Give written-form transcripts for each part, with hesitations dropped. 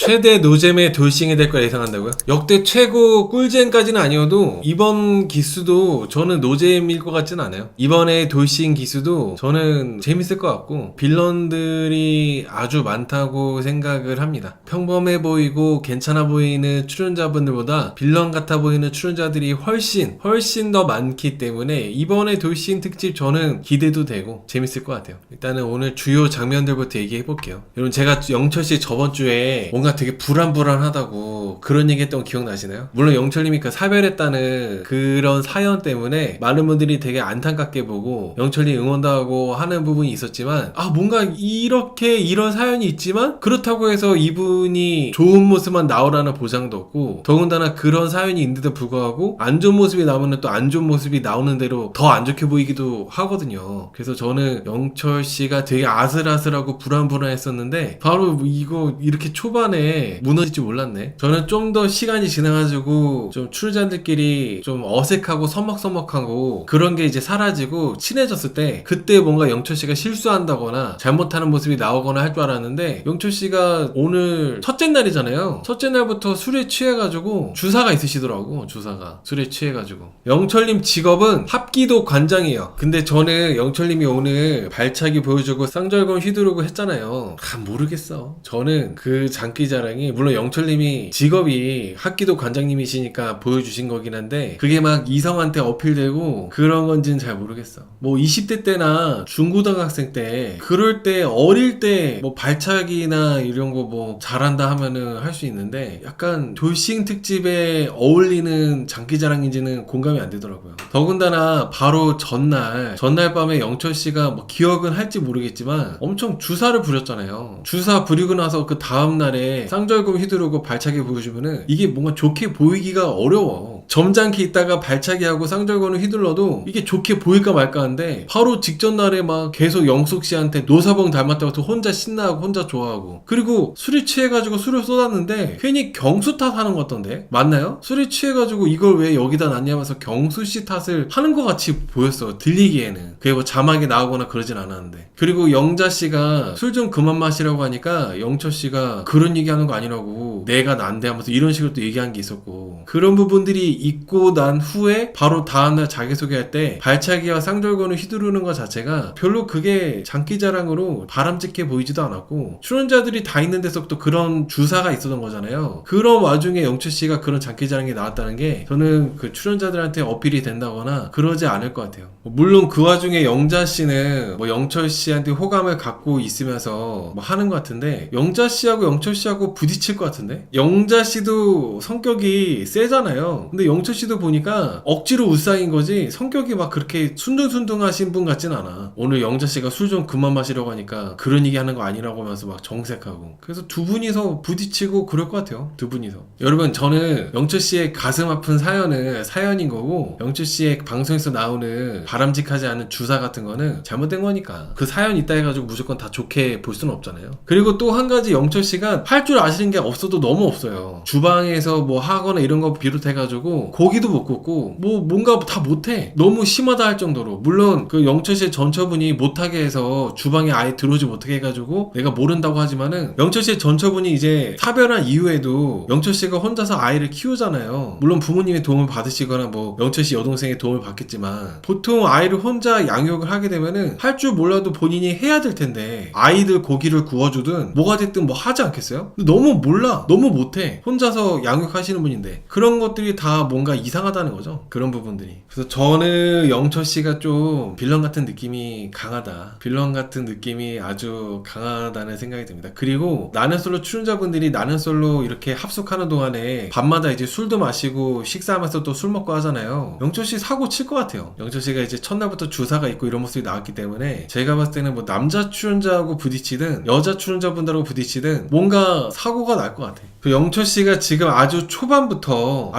최대 노잼의 돌싱이 될 걸 예상한다고요? 역대 최고 꿀잼까지는 아니어도 이번 기수도 저는 노잼일 것 같진 않아요. 이번에 돌싱 기수도 저는 재밌을 것 같고 빌런들이 아주 많다고 생각을 합니다. 평범해 보이고 괜찮아 보이는 출연자분들보다 빌런 같아 보이는 출연자들이 훨씬 더 많기 때문에 이번에 돌싱 특집 저는 기대도 되고 재밌을 것 같아요. 일단은 오늘 주요 장면들부터 얘기해 볼게요. 여러분, 제가 영철씨 저번 주에 뭔가 되게 불안하다고 그런 얘기했던 거 기억나시나요? 물론 영철님이 그 사별했다는 그런 사연 때문에 많은 분들이 되게 안타깝게 보고 영철님 응원도 하고 하는 부분이 있었지만, 뭔가 이렇게 이런 사연이 있지만 그렇다고 해서 이분이 좋은 모습만 나오라는 보장도 없고, 더군다나 그런 사연이 있는데도 불구하고 안 좋은 모습이 나오면 또 안 좋은 모습이 나오는 대로 더 안 좋게 보이기도 하거든요. 그래서 저는 영철씨가 되게 아슬아슬하고 불안했었는데 바로 이거 이렇게 초반에 무너질 줄 몰랐네. 저는 좀 더 시간이 지나가지고 좀 출연자들끼리 좀 어색하고 서먹서먹하고 그런 게 이제 사라지고 친해졌을 때 그때 뭔가 영철씨가 실수한다거나 잘못하는 모습이 나오거나 할 줄 알았는데, 영철씨가 오늘 첫째 날이잖아요. 첫째 날부터 술에 취해가지고 주사가 있으시더라고. 주사가 술에 취해가지고. 영철님 직업은 합기도 관장이에요. 근데 저는 영철님이 오늘 발차기 보여주고 쌍절곤 휘두르고 했잖아요. 모르겠어. 저는 그 장기자랑이, 물론 영철님이 직업이 합기도 관장님이시니까 보여주신 거긴 한데 그게 막 이성한테 어필되고 그런 건지는 잘 모르겠어. 뭐 20대 때나 중고등학생 때 그럴 때 어릴 때 뭐 발차기나 이런 거 뭐 잘한다 하면은 할 수 있는데, 약간 돌싱 특집에 어울리는 장기자랑인지는 공감이 안 되더라고요. 더군다나 바로 전날 밤에 영철씨가 뭐 기억은 할지 모르겠지만 엄청 주사를 부렸잖아요. 주사 부리고 나서 그 다음날에 쌍절곤 휘두르고 발차기 보여주면은 이게 뭔가 좋게 보이기가 어려워. 점잖게 있다가 발차기하고 쌍절곤을 휘둘러도 이게 좋게 보일까 말까 하는데, 바로 직전 날에 막 계속 영숙씨한테 노사봉 닮았다고 혼자 신나하고 혼자 좋아하고, 그리고 술이 취해가지고 술을 쏟았는데 괜히 경수 탓하는 것 같던데, 맞나요? 술이 취해가지고 이걸 왜 여기다 놨냐면서 경수씨 탓을 하는 것 같이 보였어, 들리기에는. 그게 뭐 자막이 나오거나 그러진 않았는데. 그리고 영자씨가 술 좀 그만 마시라고 하니까 영철씨가 그런 얘기하는 거 아니라고, 내가 난데 하면서 이런 식으로 또 얘기한 게 있었고, 그런 부분들이 있고 난 후에 바로 다음날 자기소개할 때 발차기와 쌍절곤을 휘두르는 것 자체가 별로 그게 장기자랑으로 바람직해 보이지도 않았고, 출연자들이 다 있는 데서 또 그런 주사가 있었던 거잖아요. 그런 와중에 영철씨가 그런 장기자랑이 나왔다는 게 저는 그 출연자들한테 어필이 된다거나 그러지 않을 것 같아요. 물론 그 와중에 영자씨는 뭐 영철씨한테 호감을 갖고 있으면서 뭐 하는 것 같은데, 영자씨하고 영철씨하고 부딪힐 것 같은데? 영자씨도 성격이 세잖아요. 근데 영철씨도 보니까 억지로 우상인 거지 성격이 막 그렇게 순둥순둥하신 분 같진 않아. 오늘 영자씨가 술 좀 그만 마시려고 하니까 그런 얘기 하는 거 아니라고 하면서 막 정색하고, 그래서 두 분이서 부딪히고 그럴 것 같아요. 두 분이서. 여러분, 저는 영철씨의 가슴 아픈 사연은 사연인 거고, 영철씨의 방송에서 나오는 바람직하지 않은 주사 같은 거는 잘못된 거니까 그 사연 있다 해가지고 무조건 다 좋게 볼 수는 없잖아요. 그리고 또 한 가지, 영철씨가 할 줄 아시는 게 없어도 너무 없어요. 주방에서 뭐 하거나 이런 거 비롯해가지고 고기도 못 굽고 뭐 뭔가 다 못해. 너무 심하다 할 정도로. 물론 그 영철씨의 전처분이 못하게 해서 주방에 아예 들어오지 못하게 해가지고 내가 모른다고 하지만은, 영철씨의 전처분이 이제 사별한 이후에도 영철씨가 혼자서 아이를 키우잖아요. 물론 부모님의 도움을 받으시거나 뭐 영철씨 여동생의 도움을 받겠지만, 보통 아이를 혼자 양육을 하게 되면은 할 줄 몰라도 본인이 해야 될 텐데, 아이들 고기를 구워주든 뭐가 됐든 뭐 하지 않겠어요? 근데 너무 몰라. 너무 못해. 혼자서 양육하시는 분인데 그런 것들이 다 뭔가 이상하다는 거죠. 그런 부분들이. 그래서 저는 영철씨가 좀 빌런 같은 느낌이 강하다. 빌런 같은 느낌이 아주 강하다는 생각이 듭니다. 그리고 나는솔로 출연자분들이 나는솔로 이렇게 합숙하는 동안에 밤마다 이제 술도 마시고 식사하면서 또 술 먹고 하잖아요. 영철씨 사고 칠 것 같아요. 영철씨가 이제 첫날부터 주사가 있고 이런 모습이 나왔기 때문에 제가 봤을 때는 뭐 남자 출연자하고 부딪히든 여자 출연자분들하고 부딪히든 뭔가 사고가 날 것 같아. 그 영철 씨가 지금 아주 초반부터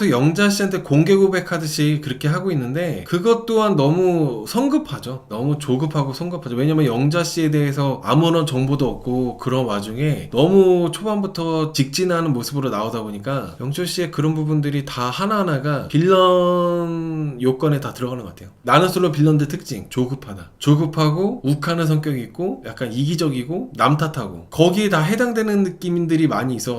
영자 씨한테 공개 고백하듯이 그렇게 하고 있는데 그것 또한 너무 성급하죠. 너무 조급하고 성급하죠. 왜냐면 영자 씨에 대해서 아무런 정보도 없고 그런 와중에 너무 초반부터 직진하는 모습으로 나오다 보니까 영철 씨의 그런 부분들이 다 하나하나가 빌런 요건에 다 들어가는 것 같아요. 나는 솔로 빌런들 특징 조급하다. 조급하고 욱하는 성격이 있고 약간 이기적이고 남 탓하고 거기에 다 해당되는 느낌들이 많이 있어가지고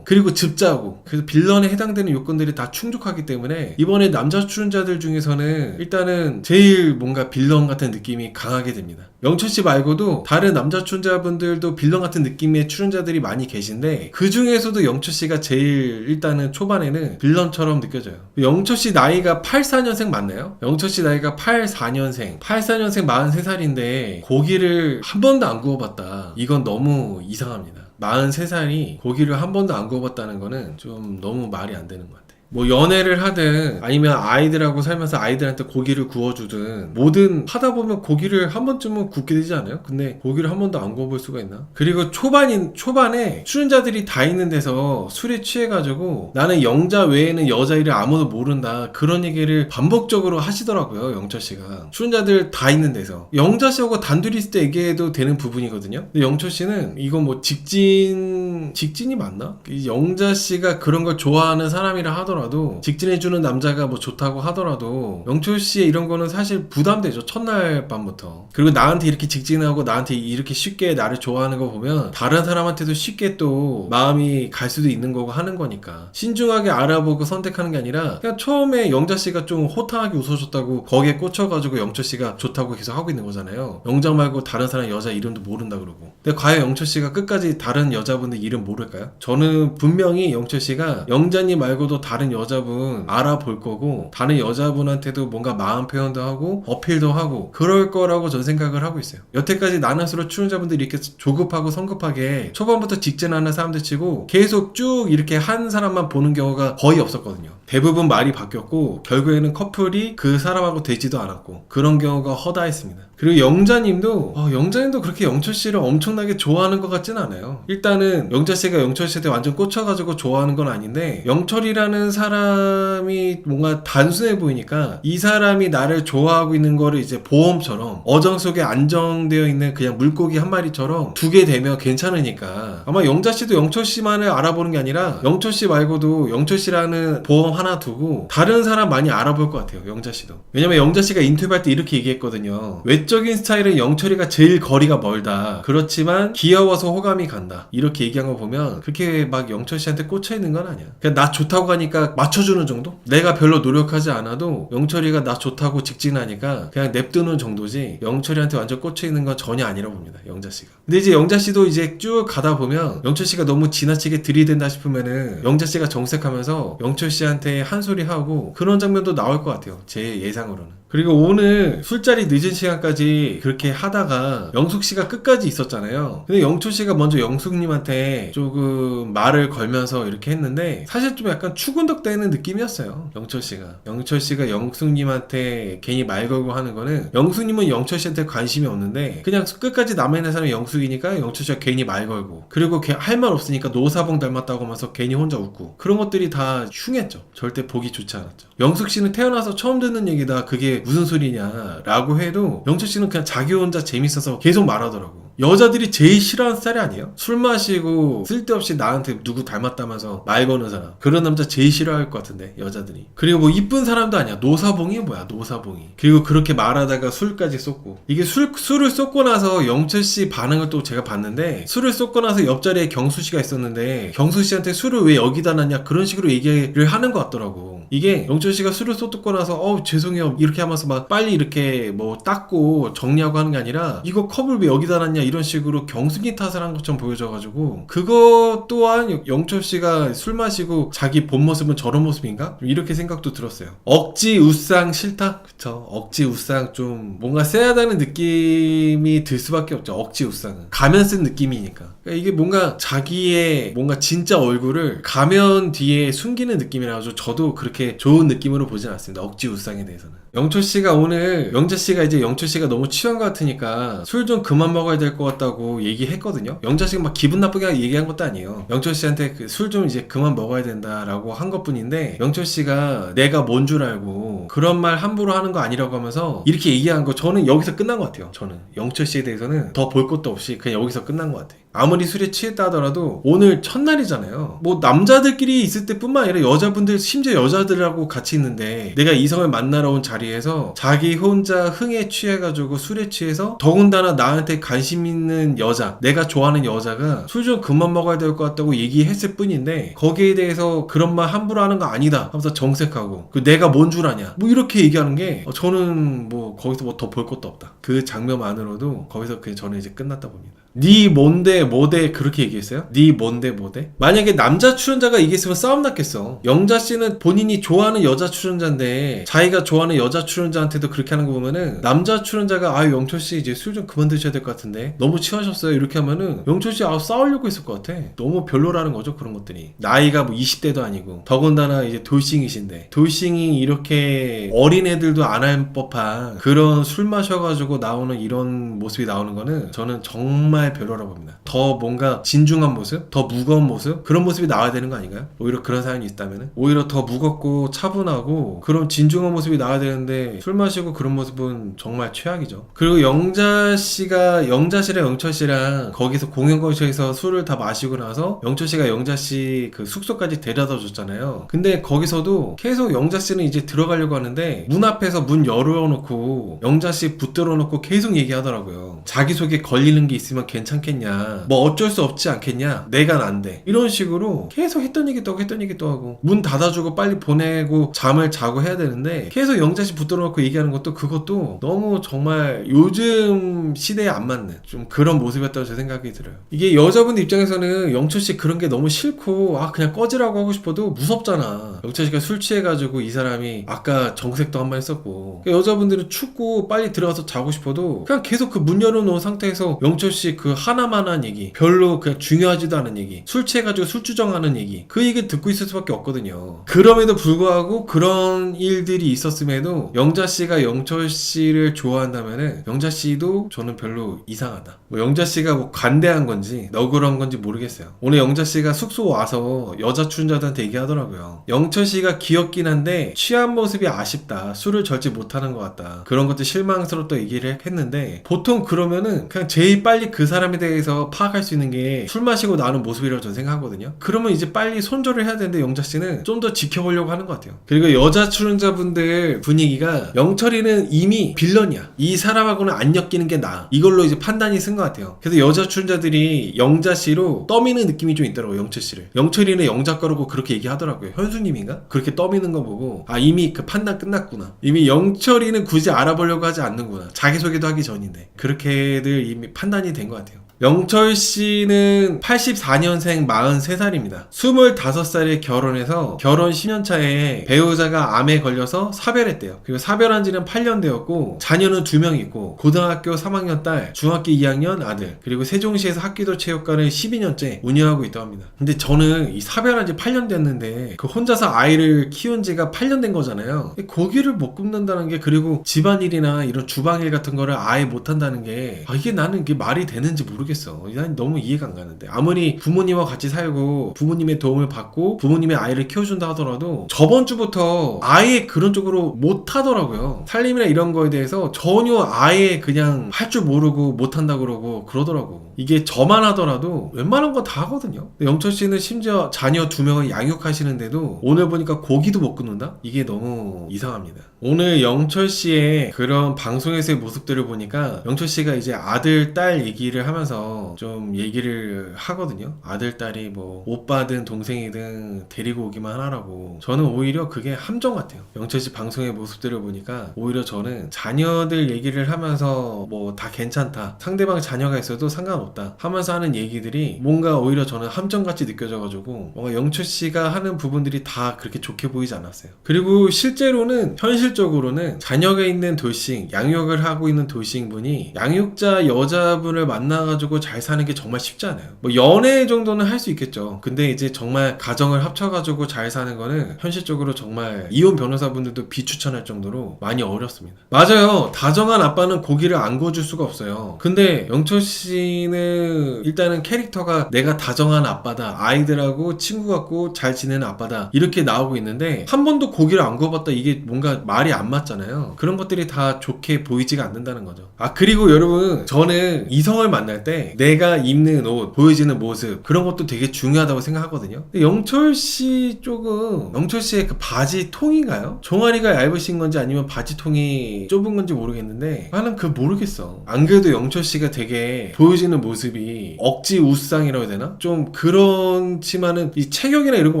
그리고 즙자고 그래서 빌런에 해당되는 요건들이 다 충족하기 때문에 이번에 남자 출연자들 중에서는 일단은 제일 뭔가 빌런 같은 느낌이 강하게 됩니다. 영철씨 말고도 다른 남자 출연자분들도 빌런 같은 느낌의 출연자들이 많이 계신데 그 중에서도 영철씨가 제일 일단은 초반에는 빌런처럼 느껴져요. 영철씨 나이가 84년생 맞나요? 영철씨 나이가 84년생 43살인데 고기를 한 번도 안 구워봤다. 이건 너무 이상합니다. 43살이 고기를 한 번도 안 구워봤다는 거는 좀 너무 말이 안 되는 것 같아요. 뭐 연애를 하든 아니면 아이들하고 살면서 아이들한테 고기를 구워주든 뭐든 하다 보면 고기를 한 번쯤은 굽게 되지 않아요? 근데 고기를 한 번도 안 구워볼 수가 있나? 그리고 초반에 출연자들이 다 있는 데서 술에 취해가지고 나는 영자 외에는 여자 일을 아무도 모른다 그런 얘기를 반복적으로 하시더라고요. 영철씨가 출연자들 다 있는 데서 영자씨하고 단둘이 있을 때 얘기해도 되는 부분이거든요. 근데 영철씨는 이건 뭐 직진이 맞나? 영자씨가 그런 걸 좋아하는 사람이라 하더라도 직진해주는 남자가 뭐 좋다고 하더라도 영철씨의 이런 거는 사실 부담되죠. 첫날 밤부터. 그리고 나한테 이렇게 직진하고 나한테 이렇게 쉽게 나를 좋아하는 거 보면 다른 사람한테도 쉽게 또 마음이 갈 수도 있는 거고 하는 거니까 신중하게 알아보고 선택하는 게 아니라 그냥 처음에 영자씨가 좀 호탕하게 웃어줬다고 거기에 꽂혀가지고 영철씨가 좋다고 계속 하고 있는 거잖아요. 영자 말고 다른 사람 여자 이름도 모른다 그러고. 근데 과연 영철씨가 끝까지 다른 여자분들 이름 모를까요? 저는 분명히 영철씨가 영자님 말고도 다른 여자분 알아볼 거고 다른 여자분한테도 뭔가 마음 표현도 하고 어필도 하고 그럴 거라고 전 생각을 하고 있어요. 여태까지 나는수로 출연자분들이 이렇게 조급하고 성급하게 초반부터 직진하는 사람들 치고 계속 쭉 이렇게 한 사람만 보는 경우가 거의 없었거든요. 대부분 말이 바뀌었고 결국에는 커플이 그 사람하고 되지도 않았고 그런 경우가 허다했습니다. 그리고 영자님도 그렇게 영철씨를 엄청나게 좋아하는 것 같진 않아요. 일단은 영자씨가 영철씨한테 완전 꽂혀가지고 좋아하는 건 아닌데 영철이라는 사람이 뭔가 단순해 보이니까 이 사람이 나를 좋아하고 있는 거를 이제 보험처럼 어정 속에 안정되어 있는 그냥 물고기 한 마리처럼 두게 되면 괜찮으니까 아마 영자씨도 영철씨만을 알아보는 게 아니라 영철씨 말고도 영철씨라는 보험 하나 두고 다른 사람 많이 알아볼 것 같아요. 영자씨도. 왜냐면 영자씨가 인터뷰할 때 이렇게 얘기했거든요. 외적인 스타일은 영철이가 제일 거리가 멀다. 그렇지만 귀여워서 호감이 간다. 이렇게 얘기한 거 보면 그렇게 막 영철씨한테 꽂혀있는 건 아니야. 그냥 나 좋다고 하니까 맞춰주는 정도? 내가 별로 노력하지 않아도 영철이가 나 좋다고 직진하니까 그냥 냅두는 정도지 영철이한테 완전 꽂혀있는 건 전혀 아니라고 봅니다. 영자씨가. 근데 이제 영자씨도 이제 쭉 가다 보면 영철씨가 너무 지나치게 들이댄다 싶으면은 영자씨가 정색하면서 영철씨한테 한 소리 하고 그런 장면도 나올 것 같아요. 제 예상으로는. 그리고 오늘 술자리 늦은 시간까지 그렇게 하다가 영숙씨가 끝까지 있었잖아요. 근데 영철씨가 먼저 영숙님한테 조금 말을 걸면서 이렇게 했는데 사실 좀 약간 추근덕대는 느낌이었어요. 영철씨가 영숙님한테 괜히 말 걸고 하는 거는 영숙님은 영철씨한테 관심이 없는데 그냥 끝까지 남아있는 사람이 영숙이니까 영철씨가 괜히 말 걸고 그리고 할 말 없으니까 노사봉 닮았다고 하면서 괜히 혼자 웃고 그런 것들이 다 흉했죠. 절대 보기 좋지 않았죠. 영숙씨는 태어나서 처음 듣는 얘기다. 그게 무슨 소리냐 라고 해도 영철씨는 그냥 자기 혼자 재밌어서 계속 말하더라고. 여자들이 제일 싫어하는 스타일이 아니에요? 술 마시고 쓸데없이 나한테 누구 닮았다면서 말 거는 사람. 그런 남자 제일 싫어할 것 같은데 여자들이. 그리고 뭐 이쁜 사람도 아니야. 노사봉이 뭐야 노사봉이. 그리고 그렇게 말하다가 술까지 쏟고. 이게 술을 쏟고 나서 영철씨 반응을 또 제가 봤는데 술을 쏟고 나서 옆자리에 경수씨가 있었는데 경수씨한테 술을 왜 여기다 놨냐 그런 식으로 얘기를 하는 것 같더라고. 이게 영철씨가 술을 쏟고 나서 죄송해요 이렇게 하면서 막 빨리 이렇게 뭐 닦고 정리하고 하는 게 아니라 이거 컵을 왜 여기다 놨냐 이런 식으로 경순이 탓을 한 것처럼 보여져가지고 그거 또한 영철씨가 술 마시고 자기 본 모습은 저런 모습인가? 이렇게 생각도 들었어요. 억지 우상 싫다? 그쵸. 억지 우상 좀 뭔가 세하다는 느낌이 들 수밖에 없죠. 억지 우상은 가면 쓴 느낌이니까. 그러니까 이게 뭔가 자기의 뭔가 진짜 얼굴을 가면 뒤에 숨기는 느낌이라 가지고 저도 그렇게 그렇게 좋은 느낌으로 보진 않습니다. 억지 우상에 대해서는. 영철씨가 오늘 영자씨가 이제 영철씨가 너무 취한 것 같으니까 술 좀 그만 먹어야 될 것 같다고 얘기했거든요. 영자씨가 막 기분 나쁘게 얘기한 것도 아니에요. 영철씨한테 그 술 좀 이제 그만 먹어야 된다라고 한 것뿐인데, 영철씨가 내가 뭔 줄 알고 그런 말 함부로 하는 거 아니라고 하면서 이렇게 얘기한 거, 저는 여기서 끝난 것 같아요. 저는 영철씨에 대해서는 더 볼 것도 없이 그냥 여기서 끝난 것 같아요. 아무리 술에 취했다 하더라도 오늘 첫날이잖아요. 뭐 남자들끼리 있을 때뿐만 아니라 여자분들, 심지어 여자들하고 같이 있는데 내가 이성을 만나러 온 자리에서 자기 혼자 흥에 취해가지고 술에 취해서, 더군다나 나한테 관심 있는 여자, 내가 좋아하는 여자가 술 좀 그만 먹어야 될 것 같다고 얘기했을 뿐인데 거기에 대해서 그런 말 함부로 하는 거 아니다 하면서 정색하고, 그 내가 뭔 줄 아냐 뭐 이렇게 얘기하는 게 저는 뭐 거기서 뭐 더 볼 것도 없다. 그 장면만으로도 거기서 그냥 저는 이제 끝났다 봅니다. 니 뭔데 뭐대 그렇게 얘기했어요? 니 뭔데 뭐대? 만약에 남자 출연자가 얘기했으면 싸움 났겠어. 영자씨는 본인이 좋아하는 여자 출연자인데 자기가 좋아하는 여자 출연자한테도 그렇게 하는 거 보면은, 남자 출연자가 아유 영철씨 이제 술 좀 그만 드셔야 될 것 같은데 너무 취하셨어요 이렇게 하면은 영철씨 싸우려고 했을 것 같아. 너무 별로라는 거죠, 그런 것들이. 나이가 뭐 20대도 아니고 더군다나 이제 돌싱이신데, 돌싱이 이렇게 어린애들도 안 할 법한 그런 술 마셔가지고 나오는 이런 모습이 나오는 거는 저는 정말 별로라고 봅니다. 더 뭔가 진중한 모습, 더 무거운 모습, 그런 모습이 나와야 되는 거 아닌가요? 오히려 그런 사연이 있다면 오히려 더 무겁고 차분하고 그런 진중한 모습이 나와야 되는데, 술 마시고 그런 모습은 정말 최악이죠. 그리고 영자씨랑 영철씨랑 거기서 공연 거실에서 술을 다 마시고 나서 영철씨가 영자씨 그 숙소까지 데려다 줬잖아요. 근데 거기서도 계속 영자씨는 이제 들어가려고 하는데 문 앞에서 문 열어놓고 영자씨 붙들어 놓고 계속 얘기하더라고요. 자기소개 걸리는 게 있으면 괜찮겠냐, 뭐 어쩔 수 없지 않겠냐, 내가 난데, 이런 식으로 계속 했던 얘기 또 하고 했던 얘기 또 하고, 문 닫아주고 빨리 보내고 잠을 자고 해야 되는데 계속 영자씨 붙들어 놓고 얘기하는 것도, 그것도 너무 정말 요즘 시대에 안 맞는 좀 그런 모습이었다고 제 생각이 들어요. 이게 여자분들 입장에서는 영철씨 그런 게 너무 싫고 그냥 꺼지라고 하고 싶어도 무섭잖아. 영철씨가 술 취해가지고 이 사람이 아까 정색도 한 번 했었고, 여자분들은 춥고 빨리 들어가서 자고 싶어도 그냥 계속 그 문 열어놓은 상태에서 영철씨 그 하나만 한 얘기, 별로 그냥 중요하지도 않은 얘기, 술 취해가지고 술주정하는 얘기, 그 얘기 듣고 있을 수밖에 없거든요. 그럼에도 불구하고 그런 일들이 있었음에도 영자씨가 영철씨를 좋아한다면은 영자씨도 저는 별로 이상하다. 뭐 영자씨가 뭐 관대한 건지 너그러운 건지 모르겠어요. 오늘 영자씨가 숙소 와서 여자 출연자들한테 얘기하더라고요. 영철씨가 귀엽긴 한데 취한 모습이 아쉽다, 술을 절제 못하는 것 같다, 그런 것도 실망스럽다 얘기를 했는데, 보통 그러면은 그냥 제일 빨리 그 사람에 대해서 파악할 수 있는 게 술 마시고 나오는 모습이라고 저는 생각하거든요. 그러면 이제 빨리 손절을 해야 되는데 영자씨는 좀 더 지켜보려고 하는 것 같아요. 그리고 여자 출연자분들 분위기가, 영철이는 이미 빌런이야, 이 사람하고는 안 엮이는 게 나아, 이걸로 이제 판단이 쓴 것 같아요. 그래서 여자 출연자들이 영자씨로 떠미는 느낌이 좀 있더라고요. 영철씨를, 영철이는 영작가라고 그렇게 얘기하더라고요. 현수님인가? 그렇게 떠미는 거 보고 이미 그 판단 끝났구나, 이미 영철이는 굳이 알아보려고 하지 않는구나, 자기소개도 하기 전인데, 그렇게들 이미 판단이 된 것 같아요. 영철씨는 84년생 43살입니다. 25살에 결혼해서 결혼 10년 차에 배우자가 암에 걸려서 사별했대요. 그리고 사별한 지는 8년 되었고 자녀는 2명 있고 고등학교 3학년 딸, 중학교 2학년 아들, 그리고 세종시에서 학기도 체육관을 12년째 운영하고 있다고 합니다. 근데 저는 이 사별한 지 8년 됐는데 그 혼자서 아이를 키운 지가 8년 된 거잖아요. 고기를 못 굽는다는 게, 그리고 집안일이나 이런 주방일 같은 거를 아예 못한다는 게, 이게 나는 이게 말이 되는지 모르겠어. 난 너무 이해가 안 가는데, 아무리 부모님과 같이 살고 부모님의 도움을 받고 부모님의 아이를 키워준다 하더라도 저번 주부터 아예 그런 쪽으로 못 하더라고요. 살림이나 이런 거에 대해서 전혀 아예 그냥 할 줄 모르고 못한다 그러더라고. 이게 저만 하더라도 웬만한 거 다 하거든요. 영철씨는 심지어 자녀 2명을 양육하시는데도 오늘 보니까 고기도 못 굽는다? 이게 너무 이상합니다. 오늘 영철씨의 그런 방송에서의 모습들을 보니까 영철씨가 이제 아들, 딸 얘기를 하면서 좀 얘기를 하거든요. 아들, 딸이 뭐 오빠든 동생이든 데리고 오기만 하라고. 저는 오히려 그게 함정 같아요. 영철씨 방송의 모습들을 보니까 오히려 저는 자녀들 얘기를 하면서 뭐 다 괜찮다, 상대방 자녀가 있어도 상관없다 하면서 하는 얘기들이 뭔가 오히려 저는 함정같이 느껴져가지고 뭔가 영철씨가 하는 부분들이 다 그렇게 좋게 보이지 않았어요. 그리고 실제로는, 현실적으로는 자녀가 있는 돌싱, 양육을 하고 있는 돌싱분이 양육자 여자분을 만나가지고 합쳐가지고 잘 사는 게 정말 쉽지 않아요. 뭐 연애 정도는 할 수 있겠죠. 근데 이제 정말 가정을 합쳐가지고 잘 사는 거는 현실적으로 정말 이혼 변호사분들도 비추천할 정도로 많이 어렵습니다. 맞아요. 다정한 아빠는 고기를 안 구워줄 수가 없어요. 근데 영철 씨는 일단은 캐릭터가 내가 다정한 아빠다, 아이들하고 친구 같고 잘 지내는 아빠다 이렇게 나오고 있는데 한 번도 고기를 안 구워봤다, 이게 뭔가 말이 안 맞잖아요. 그런 것들이 다 좋게 보이지가 않는다는 거죠. 그리고 여러분, 저는 이성을 만날 때 내가 입는 옷, 보여지는 모습, 그런 것도 되게 중요하다고 생각하거든요. 근데 영철 씨 쪽은, 영철 씨의 그 바지 통인가요? 종아리가 얇으신 건지 아니면 바지 통이 좁은 건지 모르겠는데 나는 그걸 모르겠어. 안 그래도 영철 씨가 되게 보여지는 모습이 억지 우상이라고 해야 되나? 좀 그렇지만은 이 체격이나 이런 거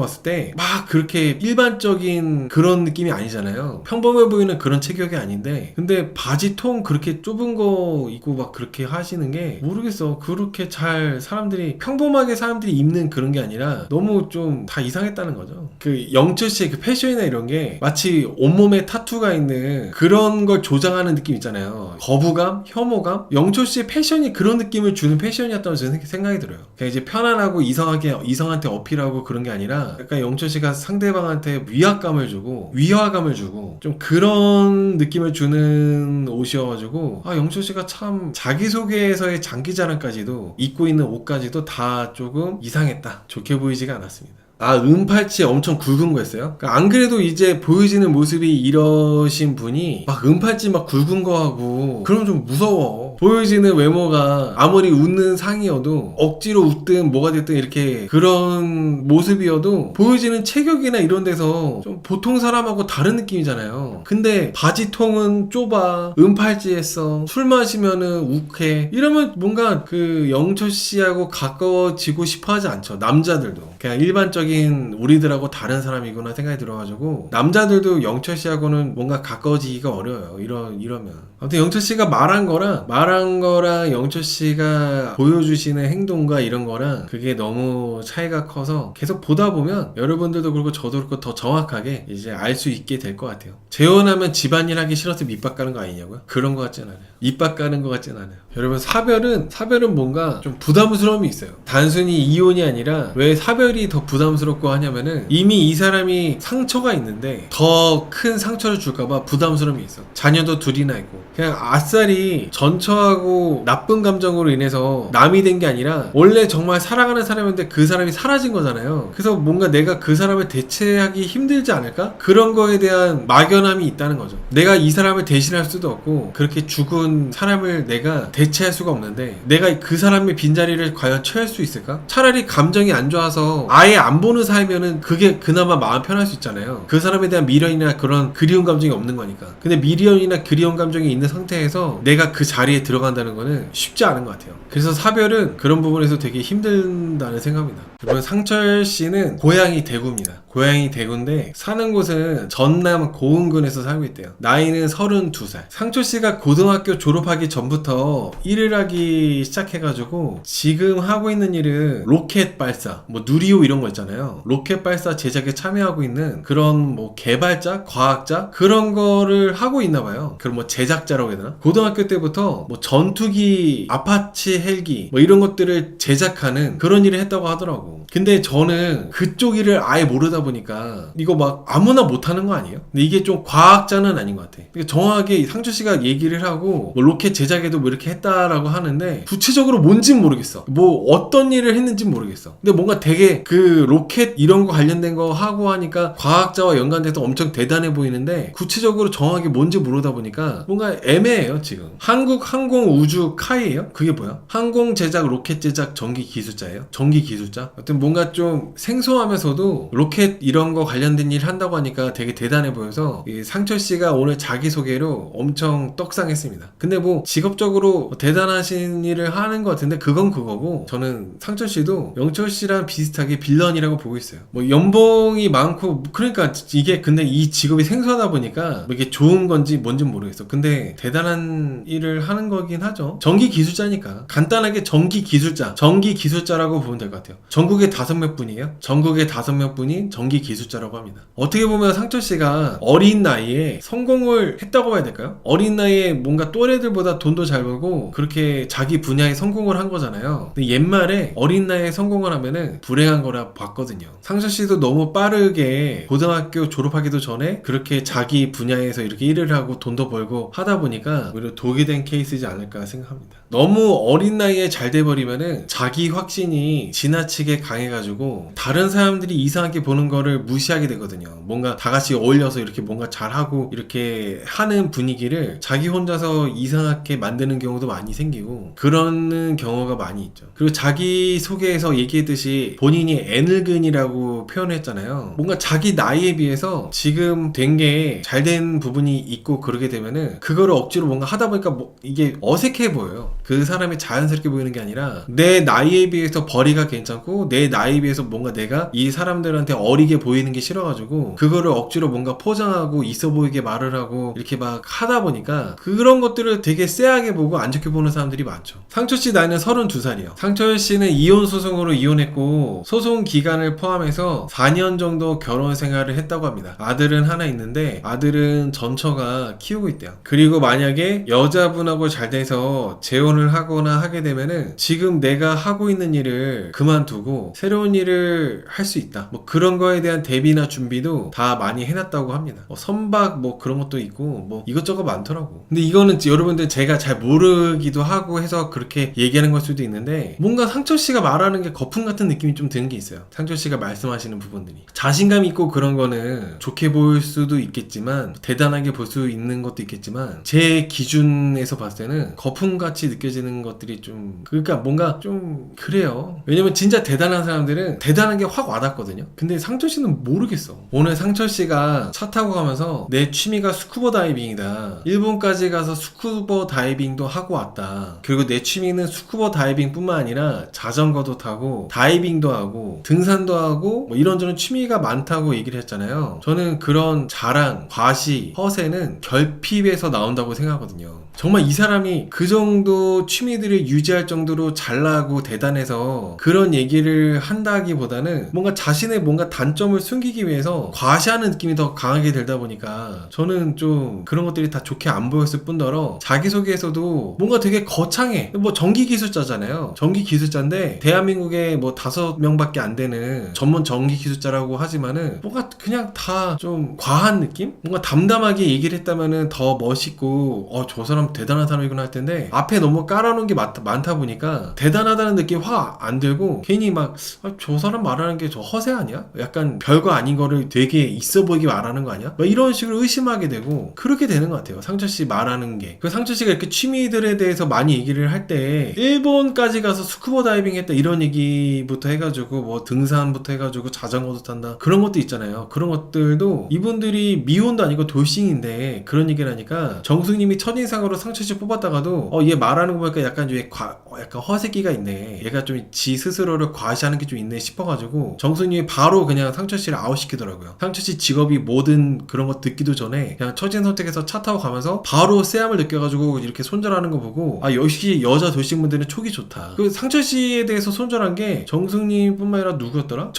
봤을 때 막 그렇게 일반적인 그런 느낌이 아니잖아요. 평범해 보이는 그런 체격이 아닌데, 근데 바지 통 그렇게 좁은 거 입고 막 그렇게 하시는 게 모르겠어. 그렇게 잘 사람들이 평범하게 사람들이 입는 그런 게 아니라 너무 좀 다 이상했다는 거죠. 그 영철 씨의 그 패션이나 이런 게 마치 온몸에 타투가 있는 그런 걸 조장하는 느낌 있잖아요. 거부감, 혐오감. 영철 씨의 패션이 그런 느낌을 주는 패션이었다고 저는 생각이 들어요. 그냥 이제 편안하고 이성한테 어필하고 그런 게 아니라 약간 영철 씨가 상대방한테 위압감을 주고 위화감을 주고 좀 그런 느낌을 주는 옷이어가지고 영철 씨가 참 자기소개에서의 장기자랑까지도 입고 있는 옷까지도 다 조금 이상했다, 좋게 보이지가 않았습니다. 은팔찌 엄청 굵은 거였어요? 안 그래도 이제 보여지는 모습이 이러신 분이 막 은팔찌 막 굵은 거 하고 그럼 좀 무서워. 보여지는 외모가 아무리 웃는 상이어도 억지로 웃든 뭐가 됐든 이렇게 그런 모습이어도 보여지는 체격이나 이런 데서 좀 보통 사람하고 다른 느낌이잖아요. 근데 바지통은 좁아, 은팔찌 했어, 술 마시면은 욱해, 이러면 뭔가 그 영철 씨하고 가까워지고 싶어 하지 않죠. 남자들도 그냥 일반적인 우리들하고 다른 사람이구나 생각이 들어가지고 남자들도 영철 씨하고는 뭔가 가까워지기가 어려워요. 이러면 아무튼 영철 씨가 말한 거랑 영철 씨가 보여주시는 행동과 이런 거랑 그게 너무 차이가 커서 계속 보다 보면 여러분들도 그렇고 저도 그렇고 더 정확하게 이제 알 수 있게 될 것 같아요. 재혼하면 집안일 하기 싫어서 밑밥 가는 거 아니냐고요? 그런 거 같진 않아요. 밑밥 가는 거 같진 않아요. 여러분, 사별은 뭔가 좀 부담스러움이 있어요. 단순히 이혼이 아니라 왜 사별이 더 부담스럽고 하냐면은 이미 이 사람이 상처가 있는데 더 큰 상처를 줄까봐 부담스러움이 있어. 자녀도 둘이나 있고 그냥 아싸리 전처하고 나쁜 감정으로 인해서 남이 된 게 아니라 원래 정말 사랑하는 사람인데 그 사람이 사라진 거잖아요. 그래서 뭔가 내가 그 사람을 대체하기 힘들지 않을까? 그런 거에 대한 막연함이 있다는 거죠. 내가 이 사람을 대신할 수도 없고 그렇게 죽은 사람을 내가 대체할 수가 없는데 내가 그 사람의 빈자리를 과연 채울 수 있을까? 차라리 감정이 안 좋아서 아예 안 보는 사이면은 그게 그나마 마음 편할 수 있잖아요. 그 사람에 대한 미련이나 그런 그리운 감정이 없는 거니까. 근데 미련이나 그리운 감정이 있는 상태에서 내가 그 자리에 들어간다는 거는 쉽지 않은 것 같아요. 그래서 사별은 그런 부분에서 되게 힘든다는 생각입니다. 이번 상철 씨는 고향이 대구입니다. 고향이 대구인데 사는 곳은 전남 고흥군에서 살고 있대요. 나이는 32살. 상철 씨가 고등학교 졸업하기 전부터 일을 하기 시작해가지고 지금 하고 있는 일은 로켓 발사, 뭐 누리호 이런 거 있잖아요. 로켓 발사 제작에 참여하고 있는 그런 뭐 개발자, 과학자 그런 거를 하고 있나 봐요. 그럼 뭐 제작자라고 해야 되나? 고등학교 때부터 뭐 전투기, 아파치 헬기 뭐 이런 것들을 제작하는 그런 일을 했다고 하더라고. 근데 저는 그쪽 일을 아예 모르다 보니까 이거 막 아무나 못하는 거 아니에요? 근데 이게 좀 과학자는 아닌 것 같아. 그러니까 정확하게 상철 씨가 얘기를 하고 뭐 로켓 제작에도 뭐 이렇게 했다라고 하는데 구체적으로 뭔진 모르겠어. 뭐 어떤 일을 했는지 모르겠어. 근데 뭔가 되게 그 로켓 이런 거 관련된 거 하고 하니까 과학자와 연관돼서 엄청 대단해 보이는데 구체적으로 정확하게 뭔지 모르다 보니까 뭔가 애매해요. 지금 한국항공우주카이예요? 그게 뭐야? 항공 제작, 로켓 제작, 전기 기술자예요? 전기 기술자? 하여튼 뭔가 좀 생소하면서도 로켓 이런 거 관련된 일 한다고 하니까 되게 대단해 보여서 이 상철 씨가 오늘 자기소개로 엄청 떡상했습니다. 근데 뭐 직업적으로 대단하신 일을 하는 것 같은데 그건 그거고 저는 상철 씨도 영철 씨랑 비슷하게 빌런이라고 보고 있어요. 뭐 연봉이 많고 그러니까 이게 근데 이 직업이 생소하다 보니까 뭐 이게 좋은 건지 뭔지 모르겠어. 근데 대단한 일을 하는 거긴 하죠. 전기 기술자니까 간단하게 전기 기술자라고 보면 될 것 같아요. 전국에 5명뿐이에요. 전국에 5명뿐인 전기 기술자라고 합니다. 어떻게 보면 상철씨가 어린 나이에 성공을 했다고 봐야 될까요? 어린 나이에 뭔가 또래들보다 돈도 잘 벌고 그렇게 자기 분야에 성공을 한 거잖아요. 근데 옛말에 어린 나이에 성공을 하면은 불행한 거라 봤거든요. 상철씨도 너무 빠르게 고등학교 졸업하기도 전에 그렇게 자기 분야에서 이렇게 일을 하고 돈도 벌고 하다 보니까 오히려 독이 된 케이스지 않을까 생각합니다. 너무 어린 나이에 잘 돼버리면은 자기 확신이 지나치게 강해가지고 다른 사람들이 이상하게 보는 거를 무시하게 되거든요. 뭔가 다 같이 어울려서 이렇게 뭔가 잘하고 이렇게 하는 분위기를 자기 혼자서 이상하게 만드는 경우도 많이 생기고 그러는 경우가 많이 있죠. 그리고 자기 소개에서 얘기했듯이 본인이 애늙은이라고 표현했잖아요. 뭔가 자기 나이에 비해서 지금 된 게 잘 된 부분이 있고 그러게 되면은 그거를 억지로 뭔가 하다 보니까 뭐 이게 어색해 보여요. 그 사람이 자연스럽게 보이는 게 아니라 내 나이에 비해서 벌이가 괜찮고 내 나이에 비해서 뭔가 내가 이 사람들한테 어리게 보이는 게 싫어가지고 그거를 억지로 뭔가 포장하고 있어 보이게 말을 하고 이렇게 막 하다 보니까 그런 것들을 되게 쎄하게 보고 안 좋게 보는 사람들이 많죠. 상철씨 나이는 32살이에요. 상철씨는 이혼 소송으로 이혼했고 소송 기간을 포함해서 4년 정도 결혼 생활을 했다고 합니다. 아들은 하나 있는데 아들은 전처가 키우고 있대요. 그리고 만약에 여자분하고 잘 돼서 재혼을 하거나 하게 되면은 지금 내가 하고 있는 일을 그만두고 새로운 일을 할 수 있다. 뭐 그런 거에 대한 대비나 준비도 다 많이 해놨다고 합니다. 선박 뭐 그런 것도 있고 뭐 이것저것 많더라고. 근데 이거는 여러분들 제가 잘 모르기도 하고 해서 그렇게 얘기하는 걸 수도 있는데 뭔가 상철씨가 말하는 게 거품 같은 느낌이 좀 드는 게 있어요. 상철씨가 말씀하시는 부분들이 자신감 있고 그런 거는 좋게 보일 수도 있겠지만 대단하게 볼 수 있는 것도 있겠지만 제 기준에서 봤을 때는 거품같이 느껴지는 것들이 좀 그러니까 뭔가 좀 그래요. 왜냐면 진짜 대단한 사람들은 대단한 게 확 와닿거든요. 근데 상철씨는 모르겠어. 오늘 상철씨가 차 타고 가면서 내 취미가 스쿠버 다이빙이다. 일본까지 가서 스쿠버 다이빙도 하고 왔다. 그리고 내 취미는 스쿠버 다이빙 뿐만 아니라 자전거도 타고 다이빙도 하고 등산도 하고 뭐 이런저런 취미가 많다고 얘기를 했잖아요. 저는 그런 자랑, 과시, 허세는 결핍에서 나온다고 생각하거든요. 정말 이 사람이 그 정도 취미들을 유지할 정도로 잘나고 대단해서 그런 얘기를 한다기보다는 뭔가 자신의 뭔가 단점을 숨기기 위해서 과시하는 느낌이 더 강하게 들다 보니까 저는 좀 그런 것들이 다 좋게 안 보였을 뿐더러 자기소개에서도 뭔가 되게 거창해. 뭐 전기기술자잖아요. 전기기술자인데 대한민국에 뭐 5명밖에 안 되는 전문 전기기술자라고 하지만은 뭔가 그냥 다 좀 과한 느낌? 뭔가 담담하게 얘기를 했다면은 더 멋있고 저 사람 대단한 사람이구나 할 텐데 앞에 너무 깔아놓은 게 많다 보니까 대단하다는 느낌이 확 안 들고 괜히 막 저 사람 말하는 게 저 허세 아니야? 약간 별거 아닌 거를 되게 있어 보이게 말하는 거 아니야? 막 이런 식으로 의심하게 되고 그렇게 되는 것 같아요. 상철씨 말하는 게. 그 상철씨가 이렇게 취미들에 대해서 많이 얘기를 할 때 일본까지 가서 스쿠버 다이빙 했다 이런 얘기부터 해가지고 뭐 등산부터 해가지고 자전거도 탄다 그런 것도 있잖아요. 그런 것들도 이분들이 미혼도 아니고 돌싱인데 그런 얘기를 하니까 정수님이 첫인상으로 상철씨 뽑았다가도 얘 말하는 거 보니까 약간 약간 허세기가 있네. 얘가 좀 지 스스로를 과시하는 게 좀 있네 싶어가지고 정수님이 바로 그냥 상철씨를 아웃시키더라고요. 상철씨 직업이 뭐든 그런 거 듣기도 전에 그냥 처진 선택해서 차 타고 가면서 바로 쎄함을 느껴가지고 이렇게 손절하는 거 보고 역시 여자 돌싱분들은 촉이 좋다. 그 상철씨에 대해서 손절한 게 정수님뿐만 아니라 누구였더라?